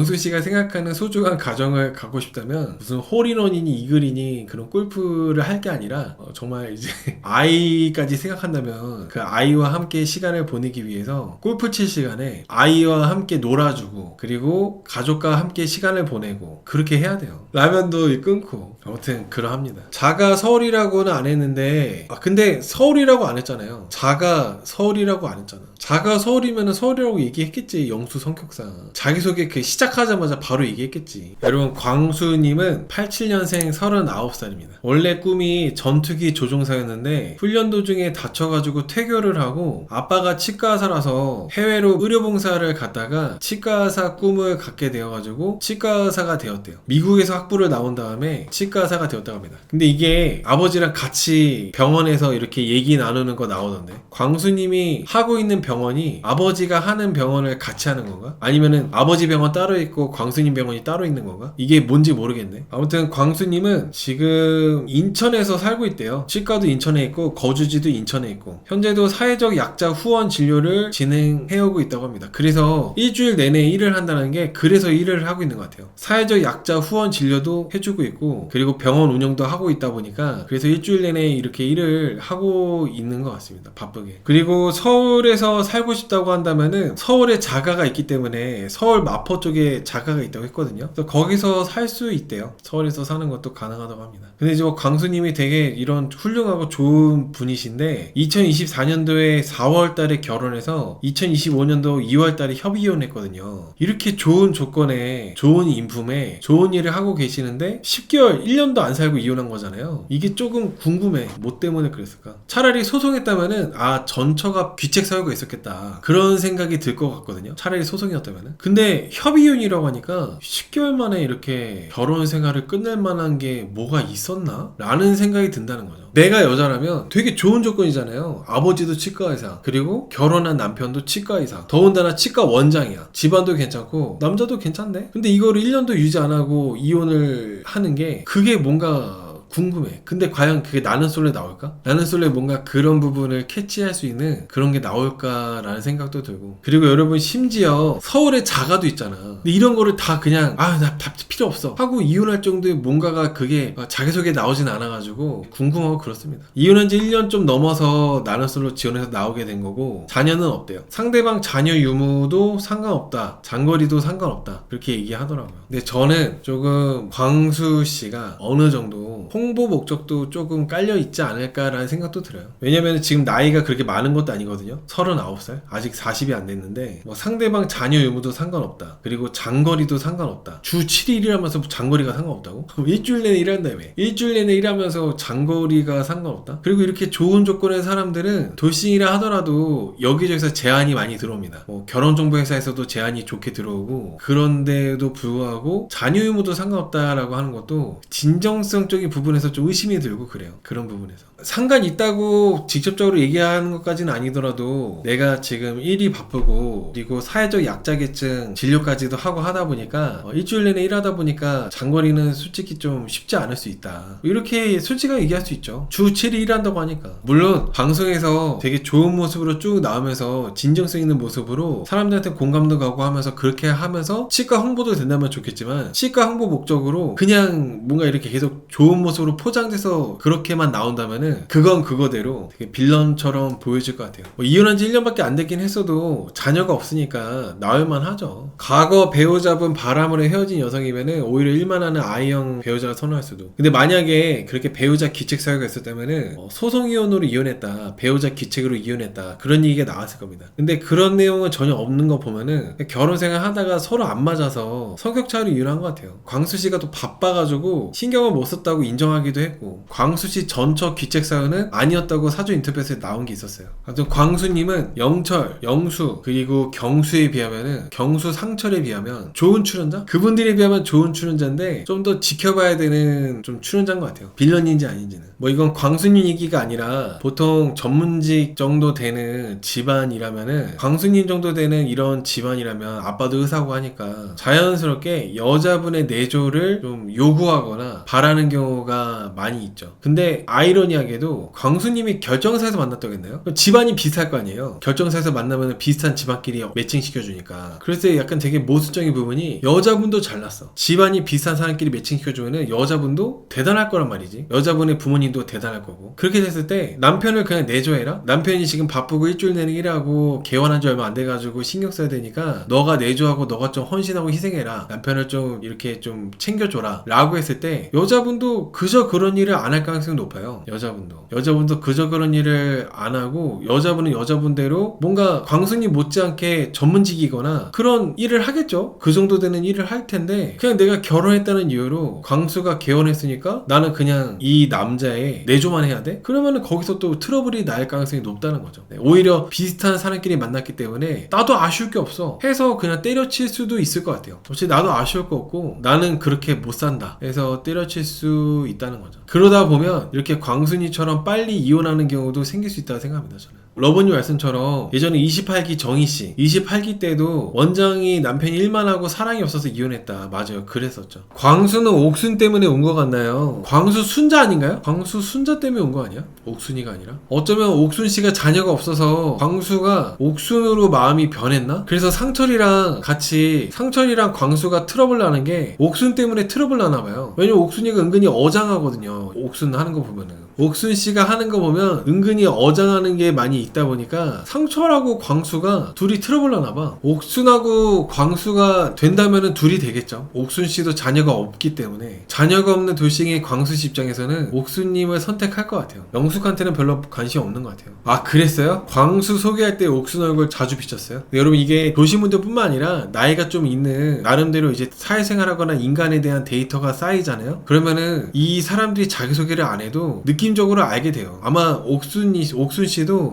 생각하는 소중한 가정을 갖고 싶다면 무슨 홀인원이니 이글이니 그런 골프를 할 게 아니라 정말 이제 아이까지 생각한다면 그 아이와 함께 시간을 보내기 위해서 골프 칠 시간에 아이와 함께 놀아주고 그리고 가족과 함께 시간을 보내고 그렇게 해야 돼요. 라면도 끊고. 아무튼 그러합니다. 자가 서울이라고는 안 했는데 근데 서울이라고 안 했잖아요. 자가 서울이라고 안 했잖아. 자가 서울이면 서울이라고 얘기했겠지. 영수 성격상 자기소개 시작하자마자 바로 얘기했겠지. 여러분 광수님은 87년생 39살입니다. 원래 꿈이 부모님이 전투기 조종사였는데 훈련 도중에 다쳐가지고 퇴교를 하고 아빠가 치과의사라서 해외로 의료봉사를 갔다가 치과의사 꿈을 갖게 되어가지고 치과의사가 되었대요. 미국에서 학부를 나온 다음에 치과의사가 되었다고 합니다. 근데 이게 아버지랑 같이 병원에서 이렇게 얘기 나누는 거 나오던데, 광수님이 하고 있는 병원이 아버지가 하는 병원을 같이 하는 건가? 아니면은 아버지 병원 따로 있고 광수님 병원이 따로 있는 건가? 이게 뭔지 모르겠네. 아무튼 광수님은 지금 인천에서 살고 있대요. 치과도 인천에 있고 거주지도 인천에 있고 현재도 사회적 약자 후원 진료를 진행해오고 있다고 합니다. 그래서 일주일 내내 일을 한다는 게 그래서 일을 하고 있는 것 같아요. 사회적 약자 후원 진료도 해주고 있고 그리고 병원 운영도 하고 있다 보니까 그래서 일주일 내내 이렇게 일을 하고 있는 것 같습니다. 바쁘게. 그리고 서울에서 살고 싶다고 한다면은 서울에 자가가 있기 때문에 서울 마포 쪽에 자가가 있다고 했거든요. 그래서 거기서 살 수 있대요. 서울에서 사는 것도 가능하다고 합니다. 근데 이제 뭐 광수님이 되게 이런 훌륭하고 좋은 분이신데 2024년도에 4월 달에 결혼해서 2025년도 2월 달에 협의 이혼했거든요. 이렇게 좋은 조건에 좋은 인품에 좋은 일을 하고 계시는데 10개월 1년도 안 살고 이혼한 거잖아요. 이게 조금 궁금해. 뭐 때문에 그랬을까? 차라리 소송했다면은 전처가 귀책 사유가 있었겠다 그런 생각이 들 것 같거든요. 차라리 소송이었다면은. 근데 협의 이혼이라고 하니까 10개월 만에 이렇게 결혼 생활을 끝낼 만한 게 뭐가 있었나? 라는 생각이 든다는 거죠. 내가 여자라면 되게 좋은 조건이잖아요. 아버지도 치과의사, 그리고 결혼한 남편도 치과의사, 더군다나 치과 원장이야. 집안도 괜찮고 남자도 괜찮네. 근데 이거를 1년도 유지 안 하고 이혼을 하는 게 그게 뭔가 궁금해. 근데 과연 그게 나는 솔레 나올까? 나는 솔레 뭔가 그런 부분을 캐치할 수 있는 그런 게 나올까라는 생각도 들고, 그리고 여러분 심지어 서울에 자가도 있잖아. 근데 이런 거를 다 그냥 나 필요 없어 하고 이혼할 정도의 뭔가가 그게 자기소개에 나오진 않아가지고 궁금하고 그렇습니다. 이혼한 지 1년 좀 넘어서 나는 솔로 지원해서 나오게 된 거고 자녀는 없대요. 상대방 자녀 유무도 상관없다, 장거리도 상관없다 그렇게 얘기하더라고요. 근데 저는 조금 광수 씨가 어느 정도 홍보 목적도 조금 깔려 있지 않을까라는 생각도 들어요. 왜냐면 지금 나이가 그렇게 많은 것도 아니거든요. 39살? 아직 40이 안 됐는데 뭐 상대방 자녀 유무도 상관없다, 그리고 장거리도 상관없다. 주 7일 일하면서 장거리가 상관없다고? 일주일 내내 일한다며. 일주일 내내 일하면서 장거리가 상관없다? 그리고 이렇게 좋은 조건의 사람들은 돌싱이라 하더라도 여기저기서 제한이 많이 들어옵니다. 뭐 결혼정보회사에서도 제한이 좋게 들어오고, 그런데도 불구하고 자녀 유무도 상관없다라고 하는 것도 진정성적인 부분에서 좀 의심이 들고 그래요. 그런 부분에서 상관 있다고 직접적으로 얘기하는 것까지는 아니더라도 내가 지금 일이 바쁘고 그리고 사회적 약자계층 진료까지도 하고 하다 보니까 일주일 내내 일하다 보니까 장거리는 솔직히 좀 쉽지 않을 수 있다, 이렇게 솔직하게 얘기할 수 있죠. 주 7일 일한다고 하니까. 물론 방송에서 되게 좋은 모습으로 쭉 나오면서 진정성 있는 모습으로 사람들한테 공감도 가고 하면서 그렇게 하면서 치과 홍보도 된다면 좋겠지만, 치과 홍보 목적으로 그냥 뭔가 이렇게 계속 좋은 모습으로 포장돼서 그렇게만 나온다면은 그건 그거대로 되게 빌런처럼 보여질 것 같아요. 뭐 이혼한 지 1년밖에 안 됐긴 했어도 자녀가 없으니까 나올만 하죠. 과거 배우자분 바람으로 헤어진 여성이면은 오히려 일만하는 아이형 배우자가 선호할 수도. 근데 만약에 그렇게 배우자 귀책 사유가 있었다면은 소송 이혼으로 이혼했다, 배우자 귀책으로 이혼했다, 그런 얘기가 나왔을 겁니다. 근데 그런 내용은 전혀 없는 거 보면은 결혼 생활 하다가 서로 안 맞아서 성격 차이로 이혼한 것 같아요. 광수 씨가 또 바빠가지고 신경을 못 썼다고 인정하기도 했고, 광수 씨 전처 귀책 사유는 아니었다고 사주 인터뷰에서 나온 게 있었어요. 아무튼 광수님은 영철, 영수, 그리고 경수에 비하면은, 경수, 상철에 비하면 좋은 출연자? 그분들에 비하면 좋은 출연자인데 좀 더 지켜봐야 되는 좀 출연자인 것 같아요. 빌런인지 아닌지는. 뭐 이건 광수님 얘기가 아니라 보통 전문직 정도 되는 집안이라면은, 광수님 정도 되는 이런 집안이라면 아빠도 의사고 하니까 자연스럽게 여자분의 내조를 좀 요구하거나 바라는 경우가 많이 있죠. 근데 아이러니하게도 광수님이 결정사에서 만났다고 했나요? 집안이 비슷할 거 아니에요. 결정사에서 만나면 비슷한 집안끼리 매칭시켜주니까. 그래서 약간 되게 모순적인 부분이, 여자분도 잘났어. 집안이 비슷한 사람끼리 매칭시켜주면 여자분도 대단할 거란 말이지. 여자분의 부모님도 대단할 거고. 그렇게 됐을 때 남편을 그냥 내조해라? 남편이 지금 바쁘고 일주일 내내 일하고 개원한 지 얼마 안 돼가지고 신경 써야 되니까 너가 내조하고 너가 좀 헌신하고 희생해라, 남편을 좀 이렇게 좀 챙겨줘라 라고 했을 때 여자분도 그 그저 그런 일을 안 할 가능성이 높아요. 여자분도 그저 그런 일을 안 하고 여자분은 여자분대로 뭔가 광순이 못지않게 전문직이거나 그런 일을 하겠죠. 그 정도 되는 일을 할 텐데 그냥 내가 결혼했다는 이유로 광수가 개혼했으니까 나는 그냥 이 남자의 내조만 해야 돼? 그러면은 거기서 또 트러블이 날 가능성이 높다는 거죠. 네, 오히려 비슷한 사람끼리 만났기 때문에 나도 아쉬울 게 없어 해서 그냥 때려칠 수도 있을 것 같아요. 어차피 나도 아쉬울 거 없고 나는 그렇게 못 산다 해서 때려칠 수 있다는 거죠. 그러다 보면 이렇게 광순이처럼 빨리 이혼하는 경우도 생길 수 있다고 생각합니다. 저는 러버님 말씀처럼 예전에 28기 정희씨 28기 때도 원장이 남편이 일만 하고 사랑이 없어서 이혼했다. 맞아요. 그랬었죠. 광수는 옥순 때문에 온 것 같나요? 광수 순자 아닌가요? 광수 순자 때문에 온 거 아니야? 옥순이가 아니라? 어쩌면 옥순씨가 자녀가 없어서 광수가 옥순으로 마음이 변했나? 그래서 상철이랑 광수가 트러블 나는 게 옥순 때문에 트러블 나나 봐요. 왜냐면 옥순이가 은근히 어장하거든요. 옥순 하는 거 보면은 옥순씨가 하는 거 보면 은근히 어장하는 게 많이 있다 보니까 상철하고 광수가 둘이 트러블 나나봐. 옥순하고 광수가 된다면은 둘이 되겠죠. 옥순씨도 자녀가 없기 때문에 자녀가 없는 돌싱의 광수씨 입장에서는 옥순님을 선택할 것 같아요. 영숙한테는 별로 관심 없는 것 같아요. 아 그랬어요? 광수 소개할 때 옥순 얼굴 자주 비쳤어요? 여러분 이게 도시분들 뿐만 아니라 나이가 좀 있는 나름대로 이제 사회생활하거나 인간에 대한 데이터가 쌓이잖아요. 그러면은 이 사람들이 자기소개를 안 해도 느낌적으로 알게 돼요. 아마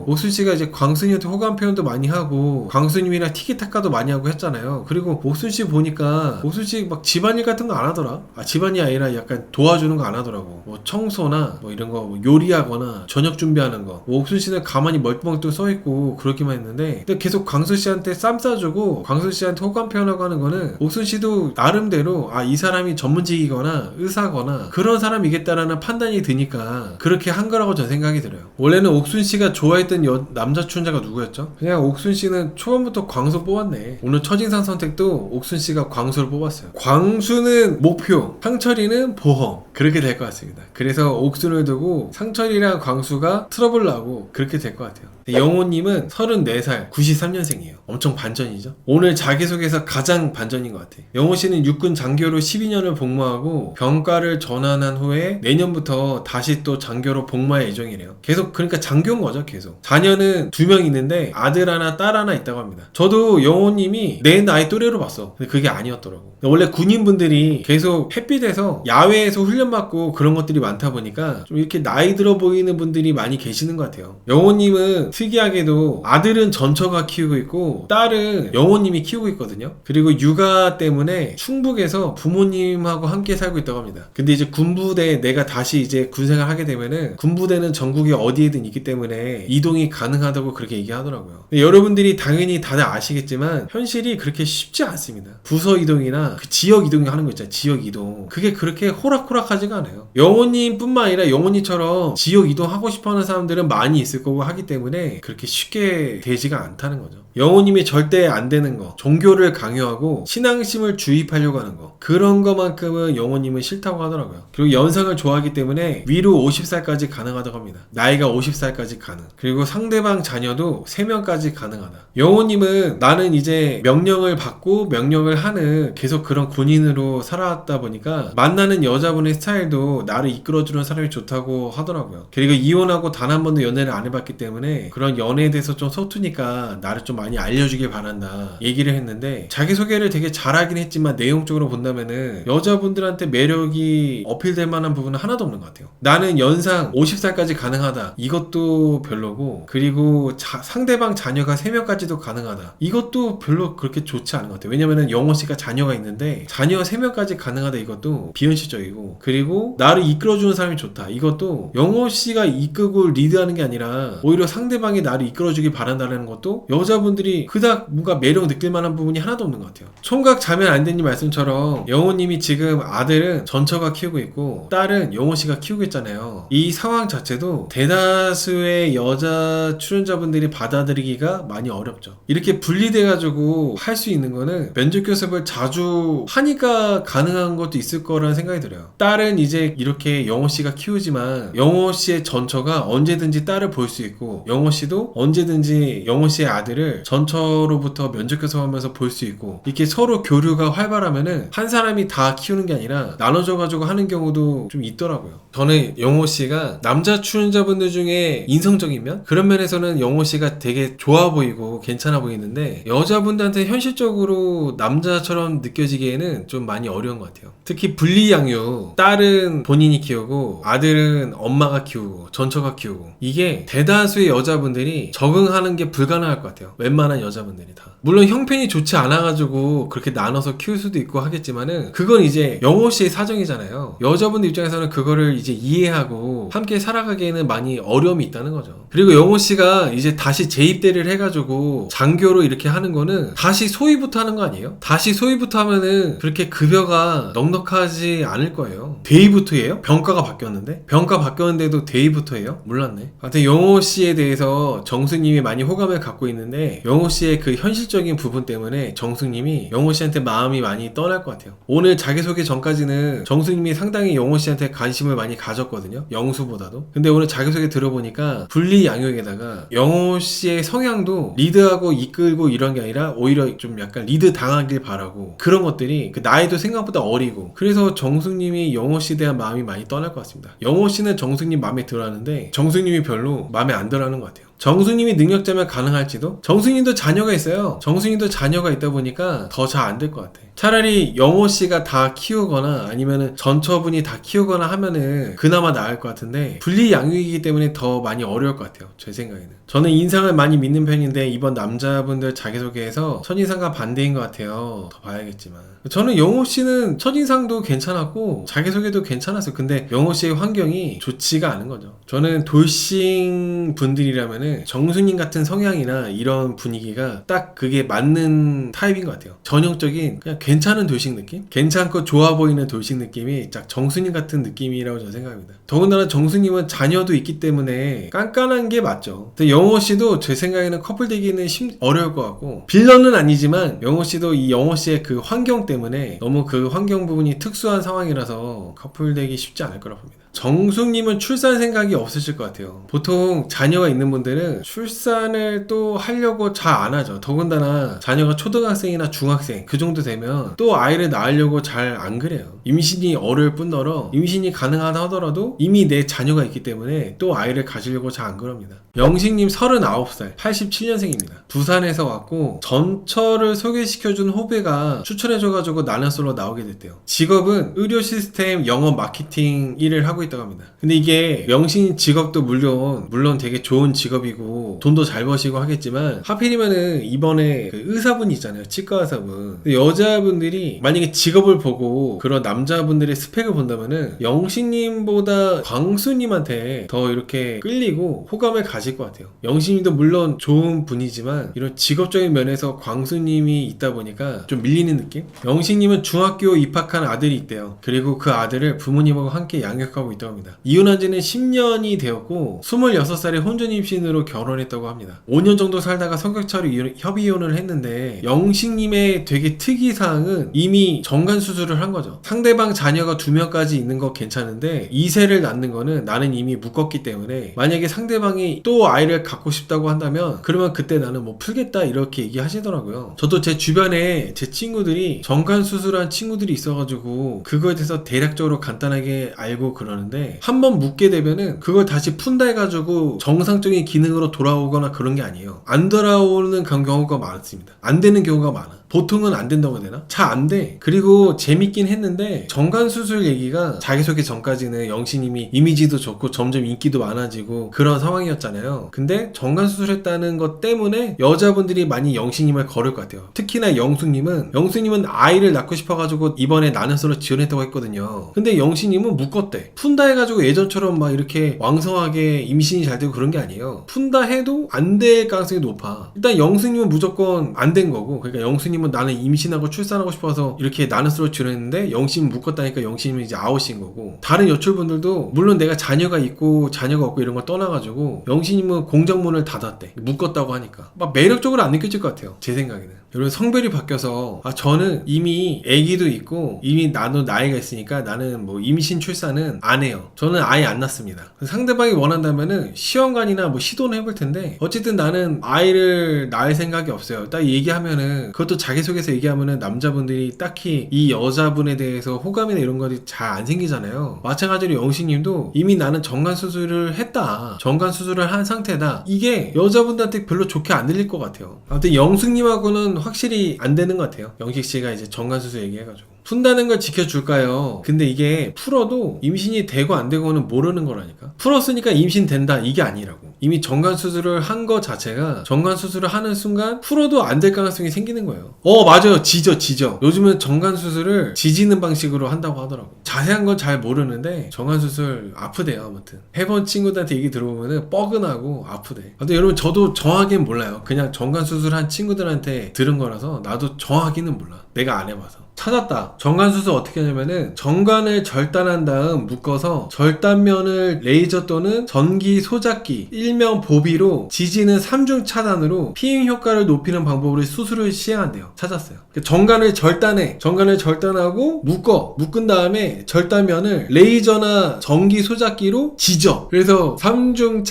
옥순씨가 이제 광순이한테 호감 표현도 많이 하고 광순님이랑 티키타카도 많이 하고 했잖아요. 그리고 옥순씨 보니까 옥순씨 막 집안일 같은 거 안 하더라. 집안이 아니라 약간 도와주는 거 안 하더라고. 뭐 청소나 뭐 이런 거 뭐 요리하거나 저녁 준비하는 거. 뭐 옥순씨는 가만히 멀뚱멀뚱 써있고 그렇게만 했는데 근데 계속 광순씨한테 쌈 싸주고 광순씨한테 호감 표현하고 하는 거는 옥순씨도 나름대로 이 사람이 전문직이거나 의사거나 그런 사람이겠다라는 판단이 드니까 그렇게 한 거라고 저 생각이 들어요. 원래는 옥순씨가 좋아했던 남자 출연자가 누구였죠? 그냥 옥순씨는 초반부터 광수 뽑았네. 오늘 첫인상 선택도 옥순씨가 광수를 뽑았어요. 광수는 목표, 상철이는 보험. 그렇게 될 것 같습니다. 그래서 옥순을 두고 상철이랑 광수가 트러블 나고 그렇게 될 것 같아요. 영호님은 34살 93년생이에요. 엄청 반전이죠. 오늘 자기소개에서 가장 반전인 것 같아요. 영호씨는 육군 장교로 12년을 복무하고 병과를 전환한 후에 내년부터 다시 또 장교로 복무할 예정이래요. 계속 그러니까 장교인 거죠. 계속 자녀는 2명 있는데 아들 하나 딸 하나 있다고 합니다. 저도 영호님이 내 나이 또래로 봤어. 근데 그게 아니었더라고. 원래 군인분들이 계속 햇빛에서 야외에서 훈련받고 그런 것들이 많다 보니까 좀 이렇게 나이 들어 보이는 분들이 많이 계시는 것 같아요. 영호님은 특이하게도 아들은 전처가 키우고 있고 딸은 영호님이 키우고 있거든요. 그리고 육아 때문에 충북에서 부모님하고 함께 살고 있다고 합니다. 근데 이제 군부대 내가 다시 이제 군생활 하게 되면은 군부대는 전국에 어디에든 있기 때문에 이동이 가능하다고 그렇게 얘기하더라고요. 근데 여러분들이 당연히 다들 아시겠지만 현실이 그렇게 쉽지 않습니다. 부서 이동이나 그 지역 이동이 하는 거 있잖아요. 지역 이동. 그게 그렇게 호락호락하지가 않아요. 영호님 뿐만 아니라 영호님처럼 지역 이동하고 싶어하는 사람들은 많이 있을 거고 하기 때문에 그렇게 쉽게 되지가 않다는 거죠. 영호님이 절대 안 되는 거, 종교를 강요하고 신앙심을 주입하려고 하는 거, 그런 거만큼은 영호님은 싫다고 하더라고요. 그리고 연상을 좋아하기 때문에 위로 50살까지 가능하다고 합니다. 나이가 50살까지 가능. 그리고 상대방 자녀도 3명까지 가능하다. 영호님은 나는 이제 명령을 받고 명령을 하는 계속 그런 군인으로 살아왔다 보니까 만나는 여자분의 스타일도 나를 이끌어주는 사람이 좋다고 하더라고요. 그리고 이혼하고 단 한 번도 연애를 안 해봤기 때문에 그런 연애에 대해서 좀 서투니까 나를 좀 많이 알려주길 바란다 얘기를 했는데 자기소개를 되게 잘하긴 했지만 내용적으로 본다면은 여자분들한테 매력이 어필될 만한 부분은 하나도 없는 것 같아요. 나는 연상 50살까지 가능하다 이것도 별로고 그리고 상대방 자녀가 3명까지도 가능하다 이것도 별로 그렇게 좋지 않은 것 같아요. 왜냐면은 영호씨가 자녀가 있는데 자녀 3명까지 가능하다 이것도 비현실적이고 그리고 나를 이끌어주는 사람이 좋다 이것도 영호씨가 이끌고 리드하는 게 아니라 오히려 상대방이 나를 이끌어주길 바란다는 것도 여자분들이 그닥 뭔가 매력 느낄 만한 부분이 하나도 없는 것 같아요. 총각 자면 안 되는 말씀처럼 영호님이 지금 아들은 전처가 키우고 있고 딸은 영호씨가 키우고 있잖아요. 이 상황 자체도 대다수의 여자 출연자분들이 받아들이기가 많이 어렵죠. 이렇게 분리돼가지고 할 수 있는 거는 면접 교섭을 자주 하니까 가능한 것도 있을 거라는 생각이 들어요. 딸은 이제 이렇게 영호씨가 키우지만 영호씨의 전처가 언제든지 딸을 볼 수 있고 영호씨도 언제든지 영호씨의 아들을 모습을 전처로부터 면접교섭하면서 볼 수 있고 이렇게 서로 교류가 활발하면은 한 사람이 다 키우는 게 아니라 나눠져가지고 하는 경우도 좀 있더라고요. 저는 영호씨가 남자 출연자분들 중에 인성적인 면? 그런 면에서는 영호씨가 되게 좋아 보이고 괜찮아 보이는데 여자분들한테 현실적으로 남자처럼 느껴지기에는 좀 많이 어려운 것 같아요. 특히 분리양육, 딸은 본인이 키우고 아들은 엄마가 키우고 전처가 키우고 이게 대다수의 여자분들이 적응하는 게 불가능할 것 같아요. 웬만한 여자분들이 다. 물론 형편이 좋지 않아가지고 그렇게 나눠서 키울 수도 있고 하겠지만은 그건 이제 영호씨의 사정이잖아요. 여자분들 입장에서는 그거를 이제 이해하고 함께 살아가기에는 많이 어려움이 있다는 거죠. 그리고 영호씨가 이제 다시 재입대를 해가지고 장교로 이렇게 하는 거는 다시 소위부터 하는 거 아니에요? 다시 소위부터 하면은 그렇게 급여가 넉넉하지 않을 거예요. 대위부터예요? 병가가 바뀌었는데? 병가 바뀌었는데도 대위부터예요? 몰랐네. 하여튼 영호씨에 대해서 정수님이 많이 호감을 갖고 있는데 영호씨의 그 현실적인 부분 때문에 정수님이 영호씨한테 마음이 많이 떠날 것 같아요. 오늘 자기소개 전까지는 정수님이 상당히 영호씨한테 관심을 많이 가졌거든요. 영수보다도. 근데 오늘 자기소개 들어보니까 분리양육에다가 영호씨의 성향도 리드하고 이끌고 이런 게 아니라 오히려 좀 약간 리드 당하길 바라고 그런 것들이 그 나이도 생각보다 어리고 그래서 정수님이 영호씨에 대한 마음이 많이 떠날 것 같습니다. 영호씨는 정수님 마음에 들어하는데 정수님이 별로 마음에 안 들어하는 것 같아요. 정수님이 능력자면 가능할지도? 정수님도 자녀가 있어요. 정수님도 자녀가 있다 보니까 더 잘 안 될 것 같아. 차라리 영호씨가 다 키우거나 아니면은 전처분이 다 키우거나 하면은 그나마 나을 것 같은데 분리양육이기 때문에 더 많이 어려울 것 같아요. 제 생각에는. 저는 인상을 많이 믿는 편인데 이번 남자분들 자기소개에서 첫인상과 반대인 것 같아요. 더 봐야겠지만 저는 영호씨는 첫인상도 괜찮았고 자기소개도 괜찮았어요. 근데 영호씨의 환경이 좋지가 않은 거죠. 저는 돌싱 분들이라면은 정수님 같은 성향이나 이런 분위기가 딱 그게 맞는 타입인 것 같아요. 전형적인 그냥 괜찮은 돌싱 느낌? 괜찮고 좋아 보이는 돌싱 느낌이 딱 정수님 같은 느낌이라고 저는 생각합니다. 더군다나 정수님은 자녀도 있기 때문에 깐깐한 게 맞죠. 근데 영호씨도 제 생각에는 커플 되기는 어려울 것 같고 빌런은 아니지만 영호씨도 이 영호씨의 그 환경 때문에 너무 그 환경 부분이 특수한 상황이라서 커플 되기 쉽지 않을 거라 봅니다. 정숙님은 출산 생각이 없으실 것 같아요. 보통 자녀가 있는 분들은 출산을 또 하려고 잘 안 하죠. 더군다나 자녀가 초등학생이나 중학생 그 정도 되면 또 아이를 낳으려고 잘 안 그래요. 임신이 어려울 뿐더러 임신이 가능하다 하더라도 이미 내 자녀가 있기 때문에 또 아이를 가지려고 잘 안 그럽니다. 영식님 39살 87년생입니다. 부산에서 왔고 전처를 소개시켜준 후배가 추천해줘가지고 나는솔로 나오게 됐대요. 직업은 의료 시스템 영업 마케팅 일을 하고 있다고 합니다. 근데 이게 영신 직업도 물론 되게 좋은 직업이고 돈도 잘 버시고 하겠지만 하필이면은 이번에 그 의사분 있잖아요. 치과 의사분. 여자분들이 만약에 직업을 보고 그런 남자분들의 스펙을 본다면은 영신님보다 광수님한테 더 이렇게 끌리고 호감을 가질 것 같아요. 영신님도 물론 좋은 분이지만 이런 직업적인 면에서 광수님이 있다 보니까 좀 밀리는 느낌? 영신님은 중학교 입학한 아들이 있대요. 그리고 그 아들을 부모님하고 함께 양육하고 있다고 합니다. 이혼한 지는 10년이 되었고 26살에 혼전 임신으로 결혼했다고 합니다. 5년 정도 살다가 성격차로 협의 이혼을 했는데 영식님의 되게 특이사항은 이미 정관 수술을 한 거죠. 상대방 자녀가 2명까지 있는 거 괜찮은데 2세를 낳는 거는 나는 이미 묶었기 때문에 만약에 상대방이 또 아이를 갖고 싶다고 한다면 그러면 그때 나는 뭐 풀겠다 이렇게 얘기하시더라고요. 저도 제 주변에 제 친구들이 정관 수술한 친구들이 있어가지고 그거에 대해서 대략적으로 간단하게 알고 그러는데 한번 묻게 되면은 그걸 다시 푼다 해가지고 정상적인 기능으로 돌아오거나 그런 게 아니에요. 안 돌아오는 그런 경우가 많습니다. 안 되는 경우가 많아. 보통은 안 된다고 해야 되나? 잘 안 돼. 그리고 재밌긴 했는데 정관수술 얘기가 자기소개 전까지는 영신님이 이미지도 좋고 점점 인기도 많아지고 그런 상황이었잖아요. 근데 정관수술했다는 것 때문에 여자분들이 많이 영신님을 거를 것 같아요. 특히나 영수님은 아이를 낳고 싶어가지고 이번에 나는솔로 지원했다고 했거든요. 근데 영신님은 묶었대. 푼다 해가지고 예전처럼 막 이렇게 왕성하게 임신이 잘 되고 그런 게 아니에요. 푼다 해도 안 될 가능성이 높아. 일단 영수님은 무조건 안 된 거고, 그러니까 영수님은 나는 임신하고 출산하고 싶어서 이렇게 나는솔로 지원했는데 영신이 묶었다니까 영신님은 이제 아웃인 거고, 다른 여출분들도 물론 내가 자녀가 있고 자녀가 없고 이런 걸 떠나가지고 영신님은 공장문을 닫았대. 묶었다고 하니까 막 매력적으로 안 느껴질 것 같아요. 제 생각에는. 여러분 성별이 바뀌어서 저는 이미 아기도 있고 이미 나도 나이가 있으니까 나는 뭐 임신 출산은 안 해요. 저는 아예 안 낳습니다. 상대방이 원한다면은 시험관이나 뭐 시도는 해볼 텐데 어쨌든 나는 아이를 낳을 생각이 없어요. 딱 얘기하면은 그것도 자기소개서 얘기하면은 남자분들이 딱히 이 여자분에 대해서 호감이나 이런 것이 잘 안 생기잖아요. 마찬가지로 영식님도 이미 나는 정관수술을 했다, 정관수술을 한 상태다, 이게 여자분들한테 별로 좋게 안 들릴 것 같아요. 아무튼 영숙님하고는 확실히 안 되는 것 같아요. 영식씨가 이제 정관수술 얘기해가지고 푼다는 걸 지켜줄까요? 근데 이게 풀어도 임신이 되고 안 되고는 모르는 거라니까. 풀었으니까 임신된다 이게 아니라고. 이미 정관수술을 한 거 자체가 정관수술을 하는 순간 풀어도 안 될 가능성이 생기는 거예요. 맞아요. 지져. 요즘은 정관수술을 지지는 방식으로 한다고 하더라고. 자세한 건 잘 모르는데 정관수술 아프대요. 아무튼 해본 친구들한테 얘기 들어보면은 뻐근하고 아프대. 근데 여러분 저도 정확히는 몰라요. 그냥 정관수술한 친구들한테 들은 거라서 나도 정확히는 몰라. 내가 안 해봐서. 찾았다. 정관수술 어떻게 하냐면은 정관을 절단한 다음 묶어서 절단면을 레이저 또는 전기 소작기 일명 보비로 지지는 3중 차단으로 피임 효과를 높이는 방법으로 수술을 시행한대요. 찾았어요. 정관을 절단해. 정관을 절단하고 묶은 다음에 절단면을 레이저나 전기 소작기로 지져. 그래서 3중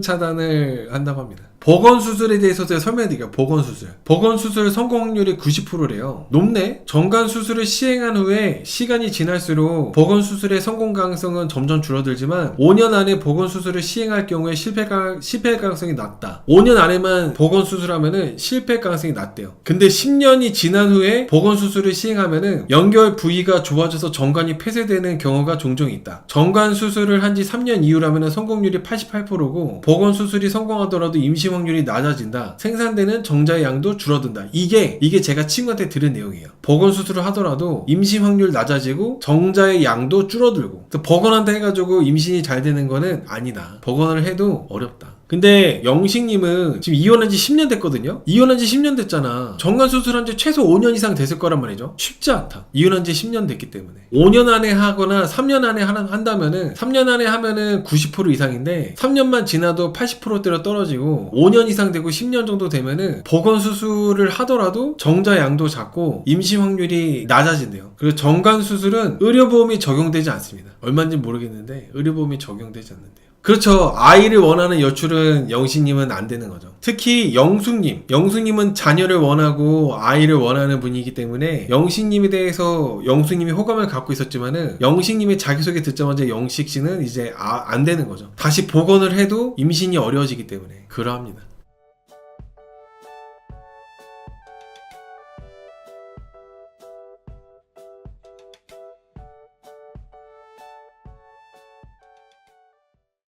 차단을 한다고 합니다. 보건수술에 대해서 제가 설명해드릴게요. 보건수술 성공 확률이 90%래요. 높네? 정관수술을 시행한 후에 시간이 지날수록 보건수술의 성공 가능성은 점점 줄어들지만 5년 안에 보건수술을 시행할 경우에 실패 가능성이 낮다. 5년 안에만 보건수술하면은 실패 가능성이 낮대요. 근데 10년이 지난 후에 보건수술을 시행하면은 연결 부위가 좁아져서 정관이 폐쇄되는 경우가 종종 있다. 정관수술을 한 지 3년 이후라면은 성공률이 88%고 보건수술이 성공하더라도 임신 확률이 낮아진다. 생산되는 정자의 양도 줄어든다. 이게 제가 친구한테 들은 내용이에요. 보건수술을 하더라도 임신 확률 낮아지고 정자의 양도 줄어들고. 보건한다 해가지고 임신이 잘 되는 거는 아니다. 보건을 해도 어렵다. 근데 영식님은 지금 이혼한 지 10년 됐거든요? 이혼한 지 10년 됐잖아. 정관수술한 지 최소 5년 이상 됐을 거란 말이죠. 쉽지 않다. 이혼한 지 10년 됐기 때문에. 5년 안에 하거나 3년 안에 한다면은 3년 안에 하면은 90% 이상인데 3년만 지나도 80%대로 떨어지고 5년 이상 되고 10년 정도 되면은 보건수술을 하더라도 정자 양도 작고 임신 확률이 낮아진대요. 그리고 정관수술은 의료보험이 적용되지 않습니다. 얼마인지 모르겠는데 의료보험이 적용되지 않는데요. 그렇죠. 아이를 원하는 여출은 영식님은 안 되는 거죠. 특히 영숙님은 자녀를 원하고 아이를 원하는 분이기 때문에 영식님에 대해서 영숙님이 호감을 갖고 있었지만은 영식님이 자기소개 듣자마자 영식씨는 이제 안 되는 거죠. 다시 복원을 해도 임신이 어려워지기 때문에 그러합니다.